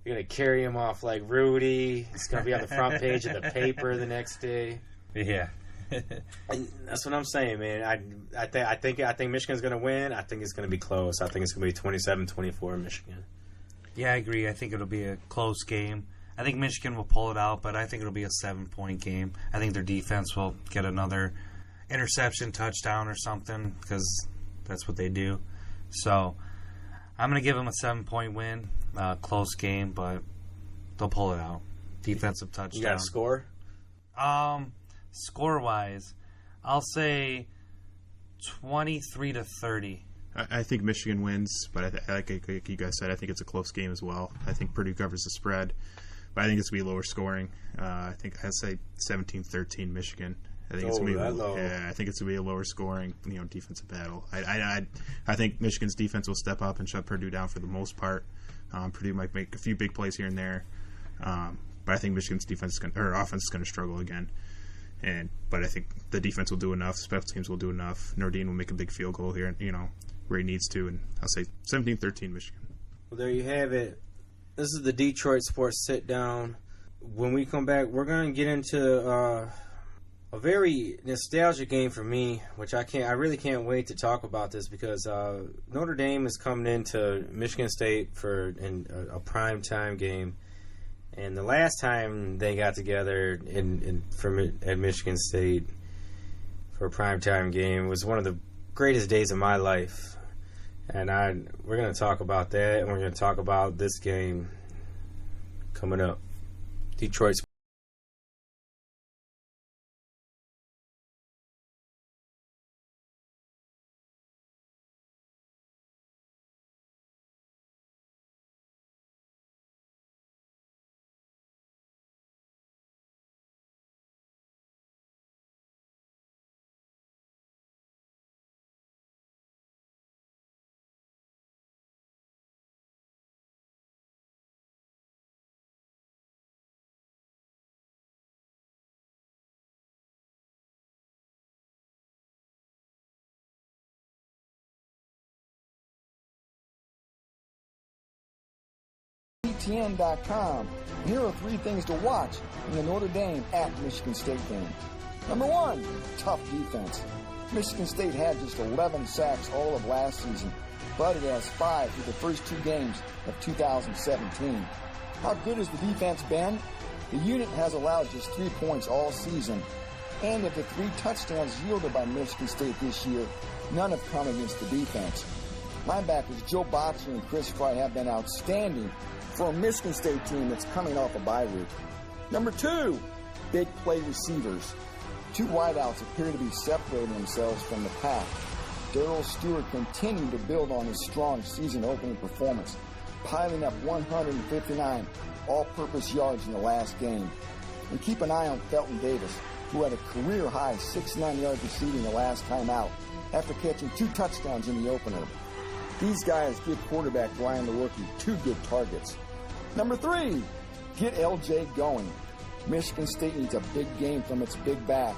you're going to carry him off like Rudy. It's going to be on the front page of the paper the next day. Yeah. And that's what I'm saying, man. I think Michigan's going to win. I think it's going to be close. I think it's going to be 27-24 Michigan. Yeah, I agree. I think it'll be a close game. I think Michigan will pull it out, but I think it'll be a 7-point game. I think their defense will get another interception, touchdown, or something, because that's what they do. So I'm going to give them a 7-point win. Close game, but they'll pull it out. Defensive touchdown. You got a score? Score-wise, I'll say 23-30. I think Michigan wins, but like you guys said, I think it's a close game as well. I think Purdue covers the spread, but I think it's going to be lower scoring. I think I'd say 17-13 Michigan. I think it's going to be low. Yeah, I think it's going to be a lower scoring, defensive battle. I think Michigan's defense will step up and shut Purdue down for the most part. Purdue might make a few big plays here and there, but I think Michigan's offense is going to struggle again. But I think the defense will do enough. Special teams will do enough. Notre Dame will make a big field goal here, where he needs to, and I'll say 17-13 Michigan. Well, there you have it. This is the Detroit Sports Sit Down. When we come back, we're going to get into a very nostalgic game for me, which I really can't wait to talk about this because Notre Dame is coming into Michigan State for a primetime game. And the last time they got together at Michigan State for a primetime game was one of the greatest days of my life. And we're going to talk about that, and we're going to talk about this game coming up. Detroit's BTN.com. Here are 3 things to watch in the Notre Dame at Michigan State game. Number 1, tough defense. Michigan State had just 11 sacks all of last season, but it has 5 through the first 2 games of 2017. How good has the defense been? The unit has allowed just 3 points all season, and of the 3 touchdowns yielded by Michigan State this year, none have come against the defense. Linebackers Joe Boxer and Chris Fry have been outstanding for a Michigan State team that's coming off a bye week. Number 2, big play receivers. 2 wideouts appear to be separating themselves from the pack. Darrell Stewart continued to build on his strong season-opening performance, piling up 159 all-purpose yards in the last game. And keep an eye on Felton Davis, who had a career-high 69 yards receiving the last time out after catching 2 touchdowns in the opener. These guys give quarterback Brian the Rookie 2 good targets. Number 3, get LJ going. Michigan State needs a big game from its big back.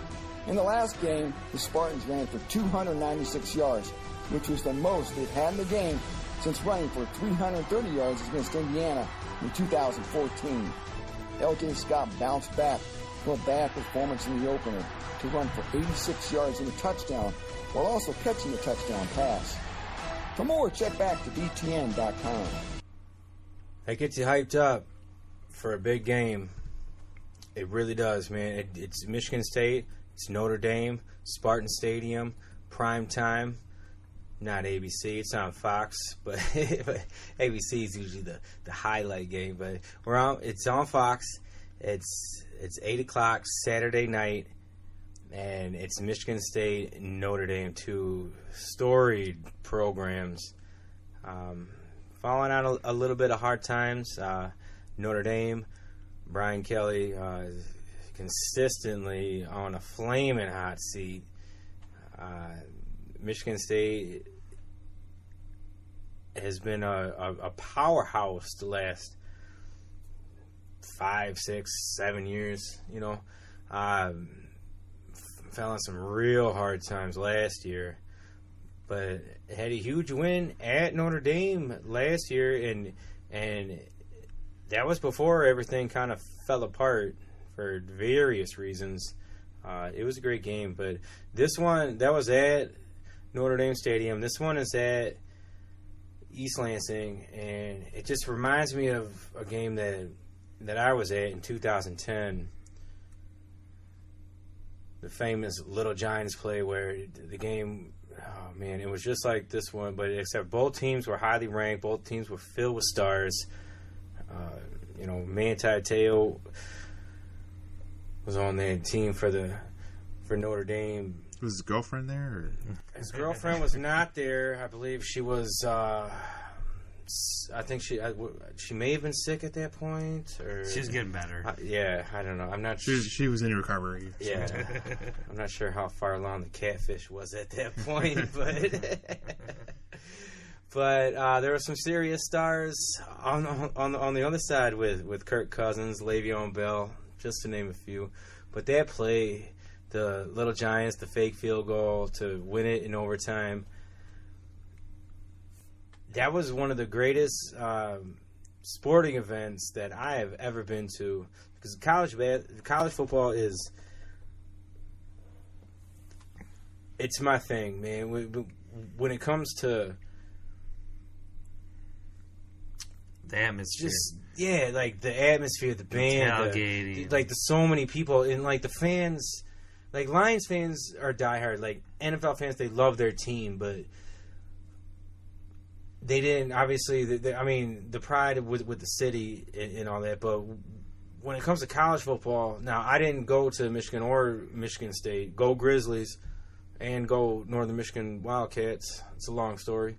In the last game, the Spartans ran for 296 yards, which was the most they've had in the game since running for 330 yards against Indiana in 2014. LJ Scott bounced back from a bad performance in the opener to run for 86 yards and a touchdown, while also catching a touchdown pass. For more, check back to BTN.com. That gets you hyped up for a big game. It really does, man. It's Michigan State, it's Notre Dame, Spartan Stadium, prime time. Not ABC, it's on Fox, but ABC is usually the highlight game. But it's on Fox. It's 8 o'clock Saturday night, and it's Michigan State, Notre Dame, 2 storied programs. Falling out a little bit of hard times. Notre Dame, Brian Kelly consistently on a flaming hot seat. Michigan State has been a powerhouse the last 5, 6, 7 years. Fell on some real hard times last year, but had a huge win at Notre Dame last year, and that was before everything kind of fell apart for various reasons. It was a great game, but this one, that was at Notre Dame Stadium. This one is at East Lansing, and it just reminds me of a game that I was at in 2010. The famous Little Giants play where the game, oh man, it was just like this one, but except both teams were highly ranked, both teams were filled with stars. Manti Te'o was on the team for Notre Dame, Was his girlfriend there? Or? His girlfriend was not there. I believe she was. I think she may have been sick at that point. Or she's getting better. Yeah, I don't know. I'm not. She was in recovery. Yeah, I'm not sure how far along the catfish was at that point, but there were some serious stars on the other side with Kirk Cousins, Le'Veon Bell, just to name a few. But that play, the Little Giants, the fake field goal to win it in overtime, that was one of the greatest sporting events that I have ever been to. Because college football it's my thing, man. When it comes to the atmosphere. Like the atmosphere, the band, like so many people, and like the fans, like Lions fans are diehard. Like NFL fans, they love their team, but they didn't. Obviously, the pride with the city and all that. But when it comes to college football, now I didn't go to Michigan or Michigan State. Go Grizzlies, and go Northern Michigan Wildcats. It's a long story,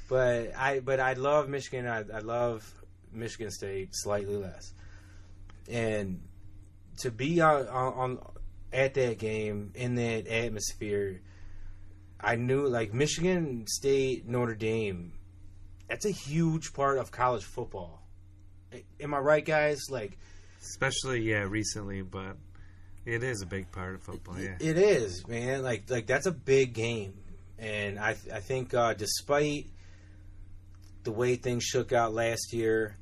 But I love Michigan. I love Michigan State slightly less. And to be on at that game in that atmosphere, I knew like Michigan State-Notre Dame. That's a huge part of college football. Am I right, guys? Like, especially recently, but it is a big part of football. Yeah, it is, man. Like that's a big game, and I think despite the way things shook out last year,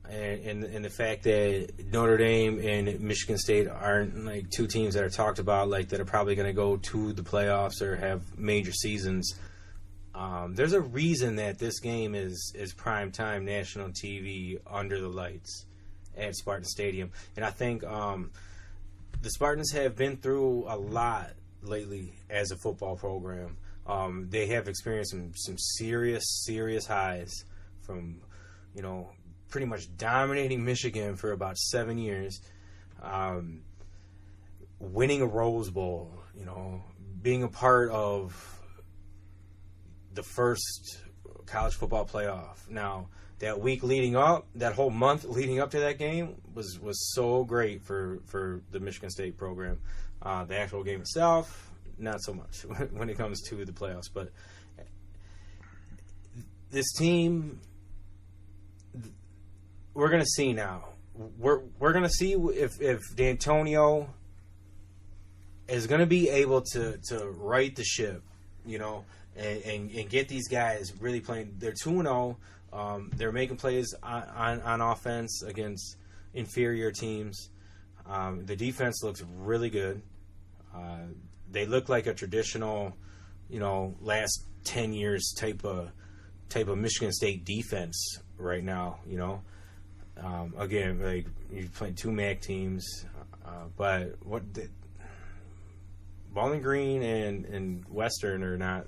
and the fact that Notre Dame and Michigan State aren't like two teams that are talked about like that are probably going to go to the playoffs or have major seasons. There's a reason that this game is primetime national TV under the lights at Spartan Stadium, and I think the Spartans have been through a lot lately as a football program. They have experienced some serious highs from, pretty much dominating Michigan for about 7 years, winning a Rose Bowl, being a part of the first college football playoff. Now, that week leading up, that whole month leading up to that game was so great for the Michigan State program. The actual game itself, not so much when it comes to the playoffs, but this team, we're going to see now. We're going to see if D'Antonio is going to be able to right the ship, and get these guys really playing. They're 2-0. They're making plays on offense against inferior teams. The defense looks really good. They look like a traditional, last 10 years type of Michigan State defense right now. Again, like you're playing two MAC teams, but Bowling Green and Western are not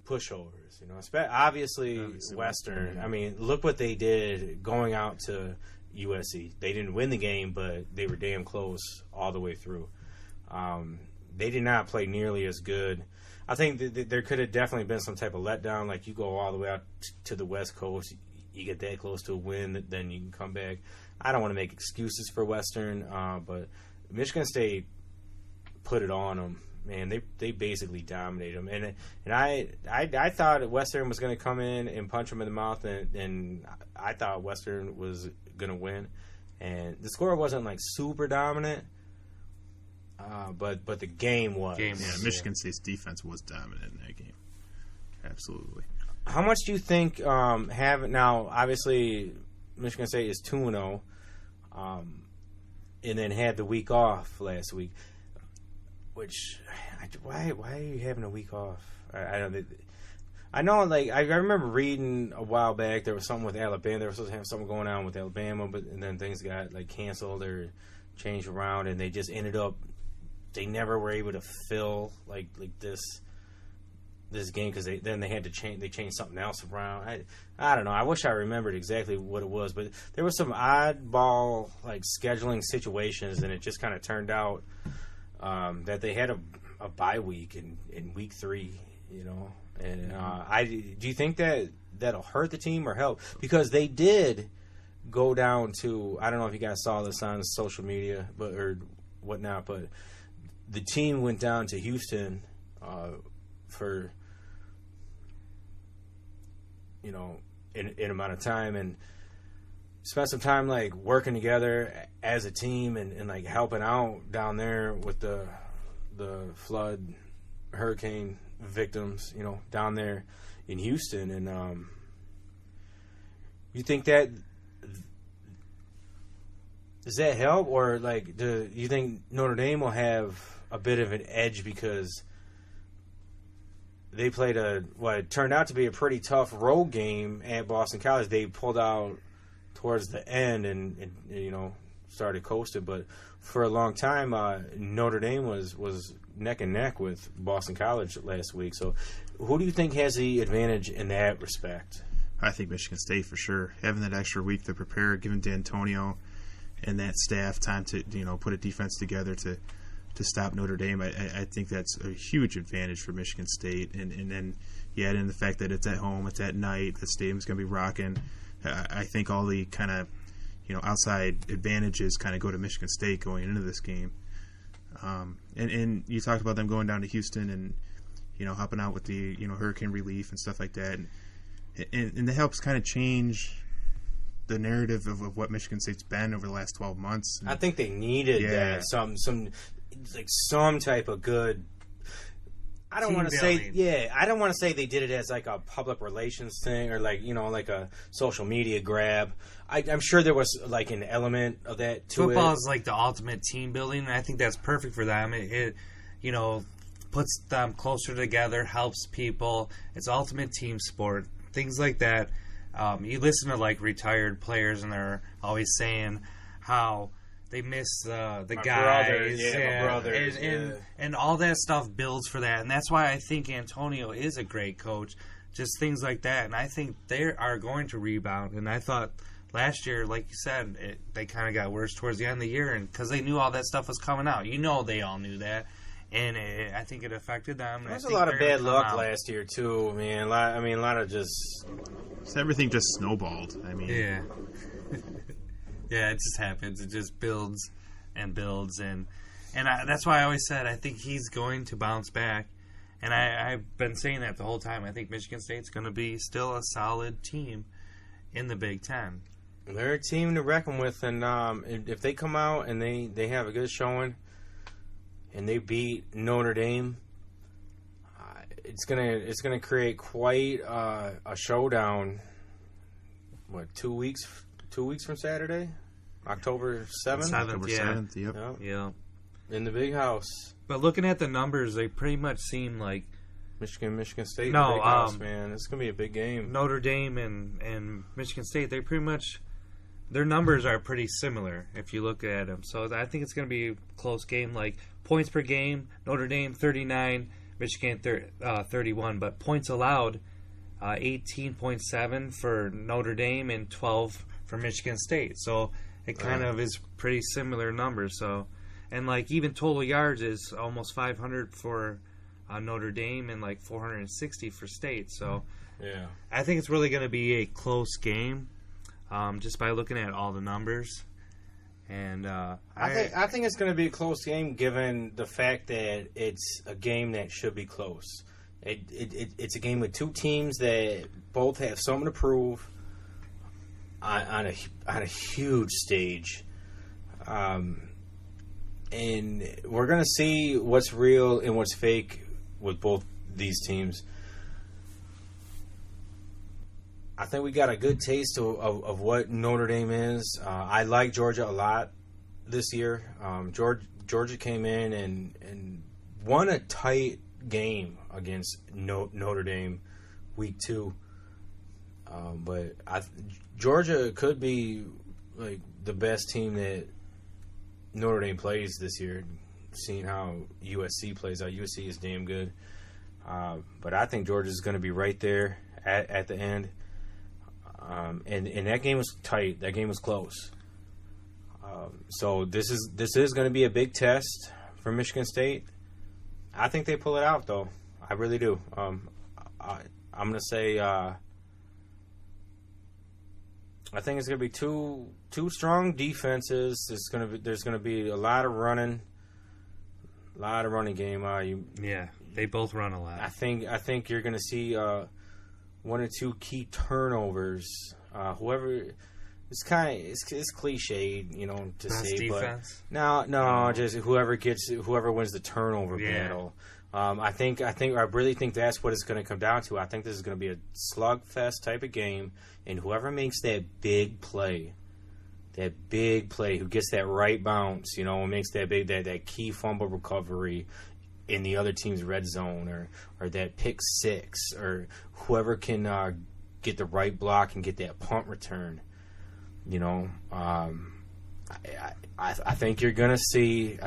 pushovers. Obviously Western. I mean, look what they did going out to USC. They didn't win the game, but they were damn close all the way through. They did not play nearly as good. I think there could have definitely been some type of letdown. Like you go all the way out to the West Coast, you get that close to a win, then you can come back. I don't want to make excuses for Western, but Michigan State put it on them. Man, they basically dominated them, and I thought Western was going to come in and punch them in the mouth, and I thought Western was going to win, and the score wasn't like super dominant. But the game was. Michigan State's defense was dominant in that game. Absolutely. How much do you think now? Obviously, Michigan State is 2-0, and then had the week off last week. Which, why are you having a week off? I know. Like I remember reading a while back there was something with Alabama. They were supposed to have something going on with Alabama, and then things got like canceled or changed around, and they just ended up. They never were able to fill like this game because they had to change. They changed something else around. I don't know. I wish I remembered exactly what it was, but there was some oddball like scheduling situations, and it just kind of turned out that they had a bye week in week 3, you know. And do you think that'll hurt the team or help? Because they did go down to, I don't know if you guys saw this on social media or whatnot, but the team went down to Houston for, you know, in amount of time, and spent some time like working together as a team and like helping out down there with the flood, hurricane victims, you know, down there in Houston. And you think that does that help, or like do you think Notre Dame will have a bit of an edge because they played what turned out to be a pretty tough road game at Boston College? They pulled out towards the end and you know, started coasting, but for a long time Notre Dame was neck and neck with Boston College last week. So who do you think has the advantage in that respect? I think Michigan State for sure. Having that extra week to prepare, giving D'Antonio and that staff time to, you know, put a defense together to stop Notre Dame, I think that's a huge advantage for Michigan State. And then you add in the fact that it's at home, it's at night, the stadium's going to be rocking. I think all the kind of, you know, outside advantages kind of go to Michigan State going into this game. And you talked about them going down to Houston and, you know, helping out with the, you know, hurricane relief and stuff like that. And that helps kind of change the narrative of what Michigan State's been over the last 12 months. I think they needed that. Some type of good. I don't want to say, I don't want to say they did it as like a public relations thing or like, you know, like a social media grab. I'm sure there was like an element of that to it. Football is like the ultimate team building, and I think that's perfect for them. It you know, puts them closer together, helps people. It's ultimate team sport. Things like that. You listen to like retired players, and they're always saying how they miss the guys, my brothers, and all that stuff builds for that, and that's why I think Antonio is a great coach. Just things like that, and I think they are going to rebound. And I thought last year, like you said, they kind of got worse towards the end of the year, and because they knew all that stuff was coming out. You know, they all knew that, and I think it affected them. There was a lot of bad luck last year too, man. A lot of just everything just snowballed. I mean, yeah. Yeah, it just happens. It just builds and builds, and that's why I always said I think he's going to bounce back, and I've been saying that the whole time. I think Michigan State's going to be still a solid team in the Big Ten. They're a team to reckon with, and if they come out and they have a good showing, and they beat Notre Dame, it's gonna create quite a showdown. What, 2 weeks? 2 weeks from Saturday, October 7th? October 7th, yep. Yeah. In the big house. But looking at the numbers, they pretty much seem like Michigan State, no, big house, man. It's going to be a big game. Notre Dame and Michigan State, they pretty much, their numbers are pretty similar if you look at them. So I think it's going to be a close game. Like points per game, Notre Dame 39, Michigan 31. But points allowed, 18.7 for Notre Dame and 12 for Michigan State. So it kind of is pretty similar numbers. So, and like even total yards is almost 500 for Notre Dame and like 460 for State. So yeah, I think it's really going to be a close game, just by looking at all the numbers. And I think it's going to be a close game given the fact that it's a game that should be close. It's a game with two teams that both have something to prove on a huge stage, and we're gonna see what's real and what's fake with both these teams. I think we got a good taste of what Notre Dame is. I like Georgia a lot this year. Georgia came in and won a tight game against Notre Dame week 2. But Georgia could be like the best team that Notre Dame plays this year, seeing how USC plays out. USC is damn good. But I think Georgia's going to be right there at the end. And that game was tight. That game was close. So this is going to be a big test for Michigan State. I think they pull it out, though. I really do. I'm going to say I think it's going to be two strong defenses. There's going to be a lot of running game. They both run a lot. I think you're going to see one or two key turnovers. Whoever. It's cliched, to Best say, defense? but no, just whoever wins the turnover battle. I really think that's what it's going to come down to. I think this is going to be a slugfest type of game, and whoever makes that big play, who gets that right bounce, and makes that key fumble recovery in the other team's red zone, or that pick six, or whoever can get the right block and get that punt return. I think you're gonna see.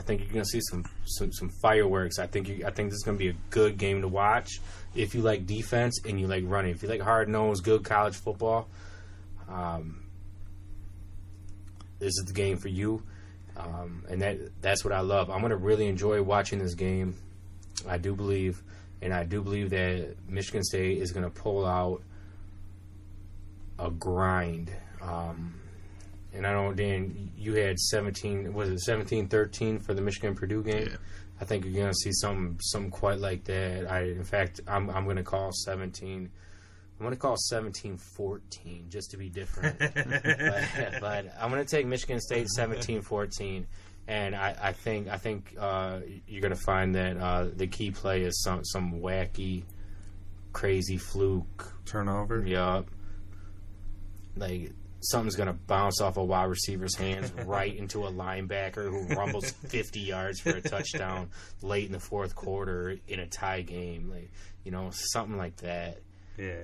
Some fireworks. I think this is gonna be a good game to watch if you like defense and you like running. If you like hard-nosed, good college football, this is the game for you. And that's what I love. I'm gonna really enjoy watching this game. I do believe that Michigan State is gonna pull out a grind. And I know, Dan, you had 17-13 for the Michigan-Purdue game? Yeah. I think you're going to see something quite like that. I'm going to call 17. I'm going to call 17-14 just to be different. but I'm going to take Michigan State 17-14, and I think you're going to find that the key play is some wacky, crazy fluke turnover. Yup. Like, something's going to bounce off a wide receiver's hands right into a linebacker who rumbles 50 yards for a touchdown late in the fourth quarter in a tie game. Something like that. Yeah.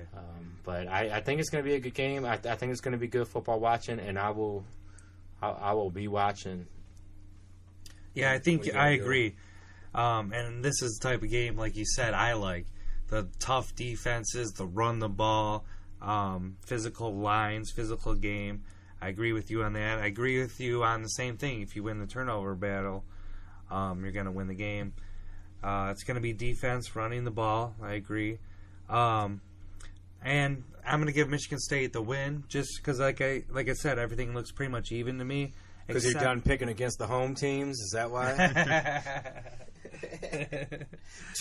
But I think it's going to be a good game. I think it's going to be good football watching, and I will be watching. Yeah, I think I agree. And this is the type of game, like you said, I like. The tough defenses, the run the ball, physical lines, physical game. I agree with you on that. I agree with you on the same thing. If you win the turnover battle, you're going to win the game. It's going to be defense, running the ball. I agree. And I'm going to give Michigan State the win just because, like I said, everything looks pretty much even to me. Because you're done picking against the home teams? Is that why?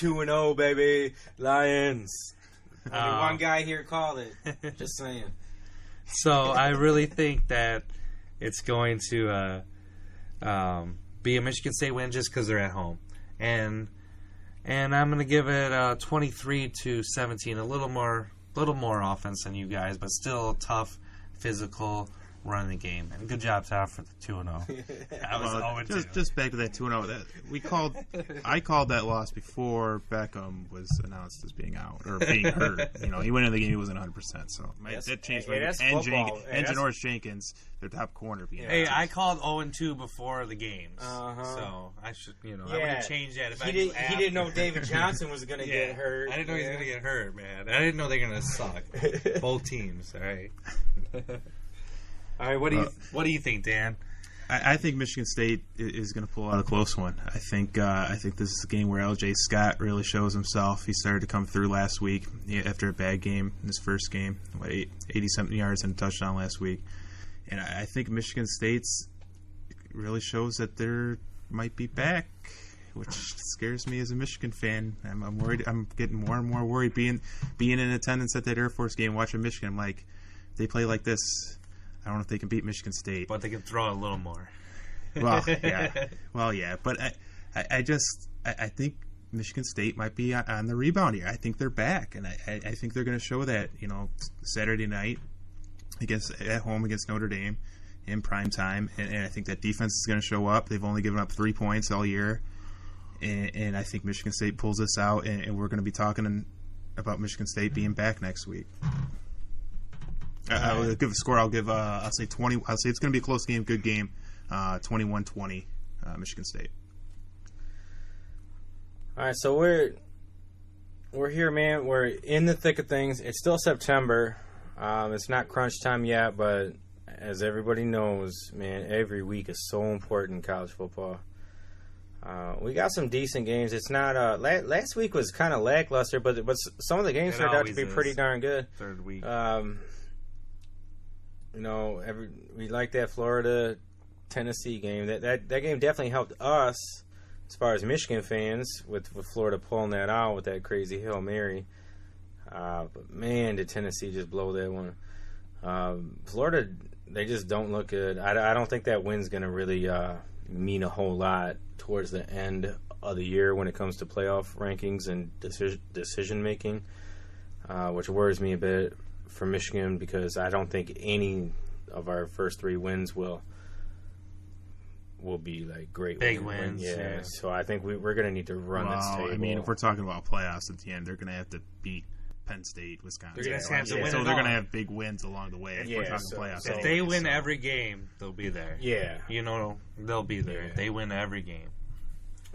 2-0, baby. Lions. Only one guy here called it. Just saying. So I really think that it's going to be a Michigan State win just because they're at home, and I'm going to give it 23-17. A little more offense than you guys, but still tough, physical, running the game. And good job, Tom, for the 2-0. I was 0-2. Just back to that 2-0. I called that loss before Beckham was announced as being out or being hurt. He went in the game, he wasn't 100%. So that changed. And Janoris Jenkins, their top corner, being out. Hey, I called 0-2 before the games, so I should, I would have changed that. If he didn't know David Johnson was going to get hurt. I didn't know he was going to get hurt, man. I didn't know they were going to suck. Both teams. All right. All right, what do you think, Dan? I think Michigan State is going to pull out a close one. I think this is a game where L.J. Scott really shows himself. He started to come through last week after a bad game in his first game, 80-something yards and a touchdown last week. And I think Michigan State's really shows that they might be back, which scares me as a Michigan fan. I'm worried. I'm getting more and more worried being in attendance at that Air Force game, watching Michigan. I'm like, they play like this, I don't know if they can beat Michigan State. But they can throw a little more. Well, yeah. But I think Michigan State might be on the rebound here. I think they're back, and I think they're going to show that, Saturday night at home against Notre Dame in prime time. And I think that defense is going to show up. They've only given up 3 points all year. And I think Michigan State pulls this out, and we're going to be talking about Michigan State being back next week. I'll give a score. I'll say 20. I'll say it's going to be a close game, good game, 21-20, Michigan State. All right, so we're here, man. We're in the thick of things. It's still September. It's not crunch time yet, but as everybody knows, man, every week is so important in college football. We got some decent games. It's not. Last week was kind of lackluster, but some of the games turned out to be pretty darn good. Third week. We like that Florida Tennessee game. That game definitely helped us as far as Michigan fans with Florida pulling that out with that crazy Hail Mary. But man, did Tennessee just blow that one. Florida, they just don't look good. I don't think that win's going to really mean a whole lot towards the end of the year when it comes to playoff rankings and decision making, which worries me a bit for Michigan because I don't think any of our first 3 wins will be like great big wins. Yeah, so I think we're going to need to run this table. I mean, if we're talking about playoffs at the end, they're going to have to beat Penn State, Wisconsin. They're gonna have to win so they're going to have big wins along the way if we're talking playoffs. If they win every game, they'll be there. Yeah. They'll be there. If they win every game.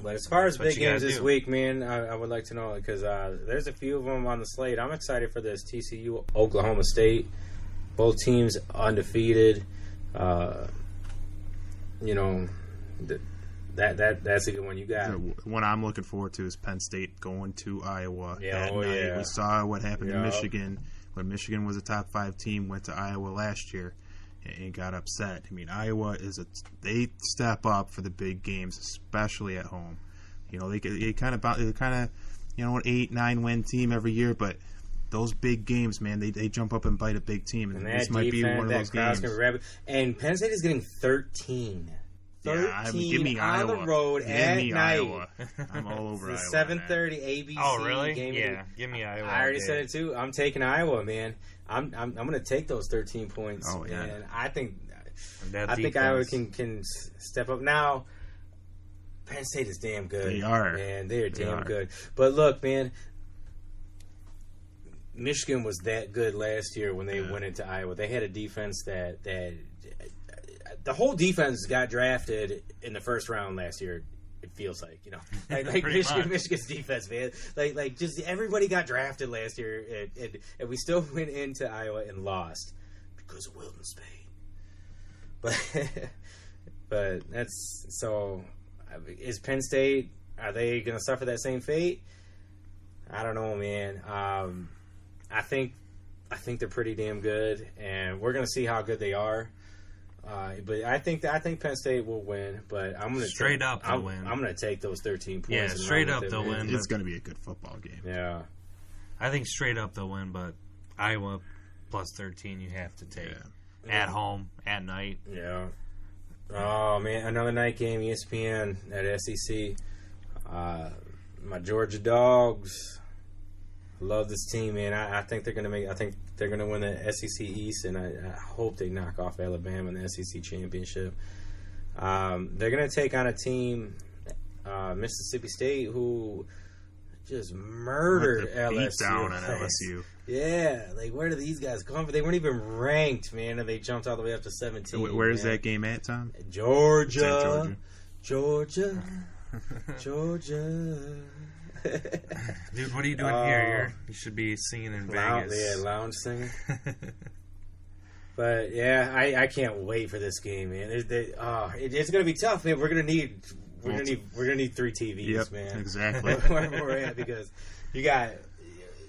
But as far as big games this week, man, I would like to know because there's a few of them on the slate. I'm excited for this TCU Oklahoma State. Both teams undefeated. That's a good one. You got the one I'm looking forward to is Penn State going to Iowa that night. Yeah. We saw what happened to Michigan when Michigan was a top 5 team, went to Iowa last year and got upset. I mean, Iowa they step up for the big games, especially at home. They kind of an 8-9 win team every year, but those big games, man, they jump up and bite a big team, and this might be one of those games. And Penn State is getting 13. 13 give me on Iowa. the road at night. Iowa. I'm all over the Iowa. 7:30 ABC. Oh, really? Game. Yeah, give me Iowa. I already said it too. I'm taking Iowa, man. I'm going to take those 13 points. Oh yeah. And I think Iowa can step up now. Penn State is damn good. They are. Man, they are damn good. But look, man, Michigan was that good last year when they went into Iowa. They had a defense that the whole defense got drafted in the first round last year. It feels like like Michigan's defense, man. Like just everybody got drafted last year, and we still went into Iowa and lost because of Wilton Spade. But that's so. Is Penn State? Are they going to suffer that same fate? I don't know, man. I think they're pretty damn good, and we're going to see how good they are. But I think Penn State will win. But I'm going to win. I'm going to take those 13 points. Yeah, straight up they'll win. It's going to be a good football game. Yeah, I think straight up they'll win. But Iowa plus 13, you have to take at home at night. Yeah. Oh man, another night game, ESPN at SEC. My Georgia Dogs. Love this team, man. I think they're gonna win the SEC East, and I hope they knock off Alabama in the SEC championship. They're gonna take on a team, Mississippi State, who just murdered LSU. Down on LSU. Yeah, like where do these guys come from? They weren't even ranked, man, and they jumped all the way up to 17. Where is that game at, Tom? Georgia. Dude, what are you doing here? You should be singing in Vegas. Yeah, lounge singing. But yeah, I can't wait for this game, man. It's gonna be tough, man. We're gonna need 3 TVs, man. Exactly. Where we're at, because you got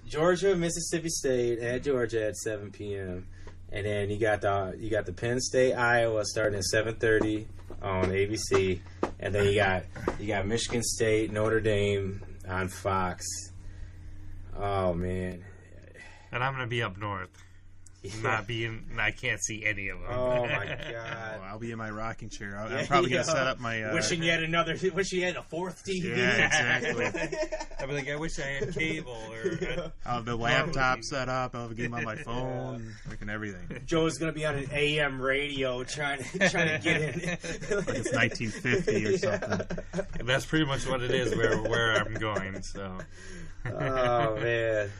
Georgia, Mississippi State at Georgia at 7 p.m. and then you got the Penn State Iowa starting at 7:30 on ABC, and then you got Michigan State Notre Dame on Fox. Oh man! And I'm gonna be up north. I can't see any of them. Oh my god! Well, I'll be in my rocking chair. I'm probably gonna set up my. Wishing you had a 4th TV. Yeah, exactly. I'll be like, I wish I had cable or. I'll have the laptop set up. I'll have a game on my phone, and everything. Joe's gonna be on an AM radio trying to get in. Like it's 1950 or something. And that's pretty much what it is. Where I'm going. So. Oh man.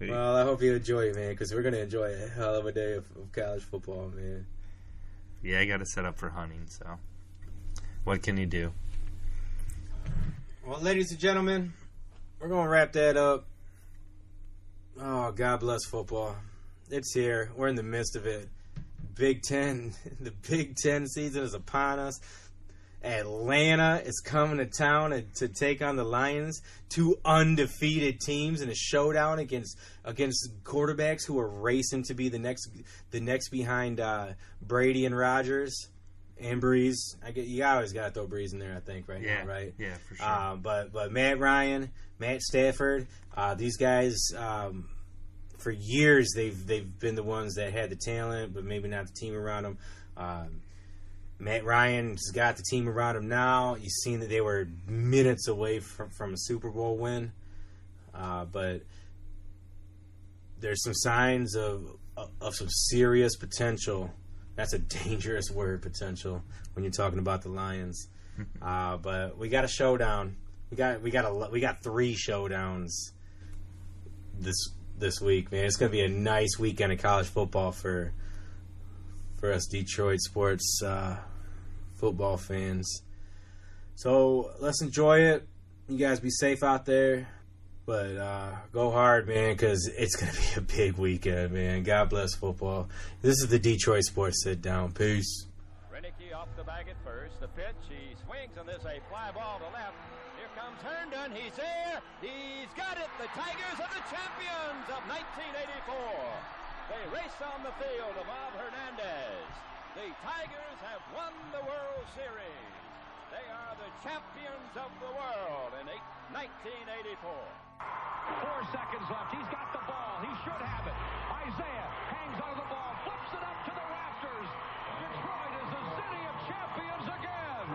Well, I hope you enjoy it, man, because we're going to enjoy a hell of a day of college football, man. Yeah, I got to set up for hunting, so what can you do? Well, ladies and gentlemen, we're going to wrap that up. Oh, God bless football. It's here. We're in the midst of it. Big Ten. The Big Ten season is upon us. Atlanta is coming to town to take on the Lions, 2 undefeated teams in a showdown against quarterbacks who are racing to be the next behind Brady and Rodgers and Breeze. You always got to throw Breeze in there, I think, right now, right? Yeah, for sure. But Matt Ryan, Matt Stafford, these guys, for years they've been the ones that had the talent, but maybe not the team around them. Matt Ryan's got the team around him now. You've seen that they were minutes away from a Super Bowl win. But there's some signs of some serious potential. That's a dangerous word, potential, when you're talking about the Lions. But we got a showdown. We got 3 showdowns this week, man. It's gonna be a nice weekend of college football for us Detroit sports football fans. So let's enjoy it. You guys be safe out there, but go hard, man, because it's going to be a big weekend, man. God bless football. This is the Detroit Sports Sit Down. Peace. Renicky off the bag at first. The pitch, he swings on this, a fly ball to left. Here comes Herndon. He's there. He's got it. The Tigers are the champions of 1984. They race on the field of Bob Hernandez. The Tigers have won the World Series. They are the champions of the world in 1984. 4 seconds left. He's got the ball. He should have it. Isaiah hangs on the ball, flips it up to the rafters. Detroit is the city of champions again.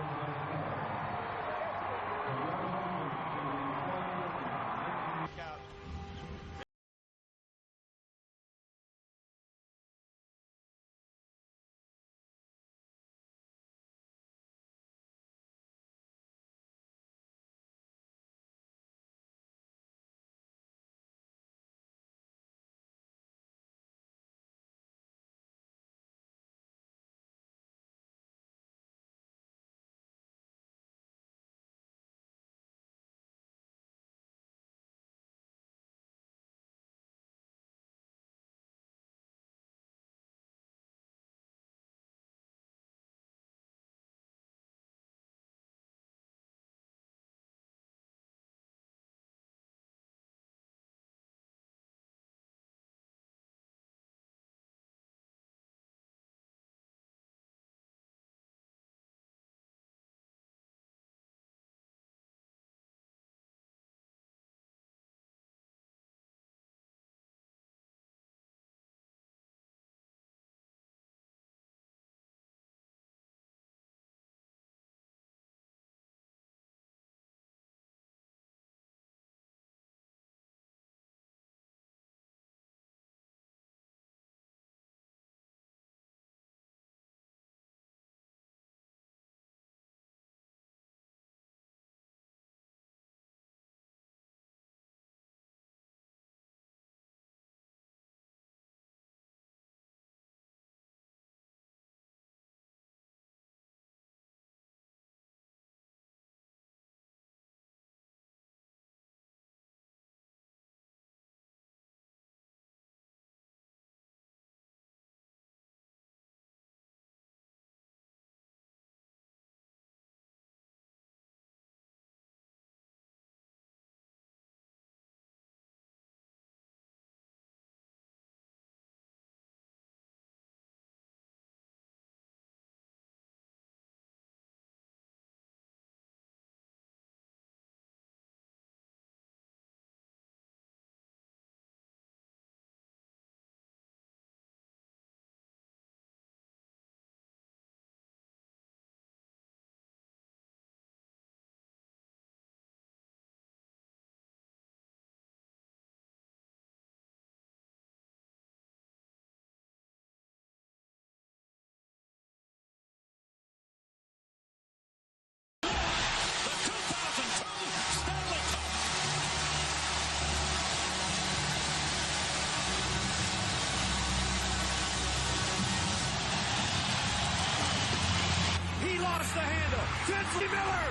lost the handle. Tinsley Miller.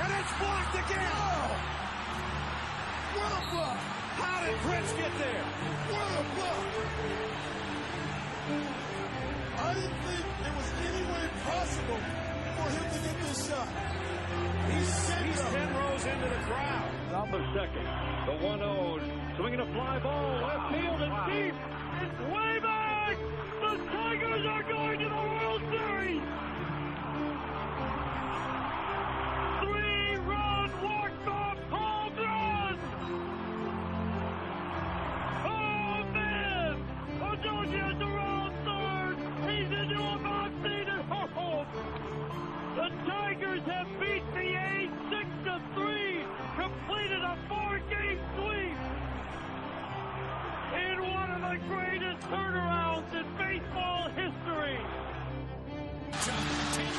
And it's blocked again. Oh. What a block. How did Prince get there? What a block. I didn't think it was any way possible for him to get second. The 1-0, swinging a fly ball, left field and deep. It's way back! The Tigers are going to the World Series! 3-run walk-off home run! Oh, man! Odoji has around third! He's into a box-seat at home! The Tigers have beat the A's 6-3, completed a 4-game sweep in one of the greatest turnarounds in baseball history. 10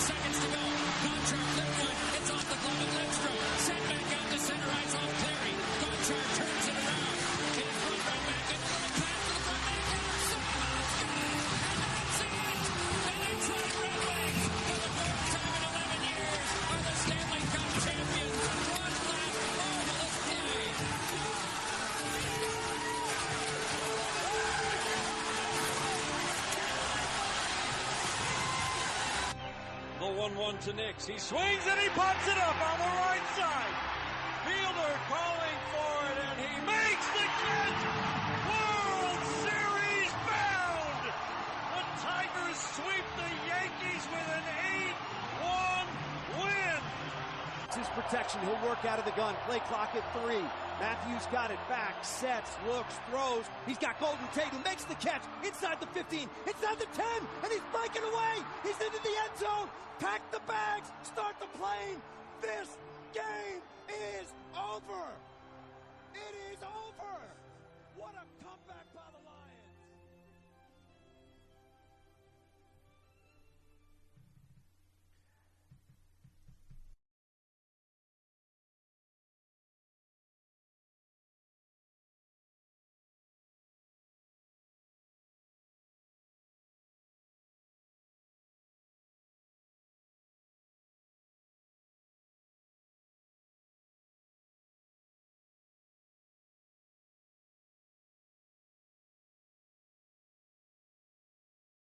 seconds to go. Gonchar left foot. It's off the glove of Lindstrom. Sent back out to center ice off Cleary. Gonchar turns it around. His front right back in. A little pass to the front man. And that's it. The Detroit Red Wings, for the fourth time in 11 years, are the Stanley Cup champions. One last marvelous play. The 1-1 to Nix. He swings and he pops it up on the right side. Fielder calling for it, and he makes the catch. World Series bound. The Tigers sweep the Yankees with an 8-1 win. It's his protection. He'll work out of the gun. Play clock at 3. Matthews got it back, sets, looks, throws. He's got Golden Tate who makes the catch inside the 15, inside the 10, and he's breaking away. He's into the end zone. Pack the bags, start the plane. This game is over. It is over. What a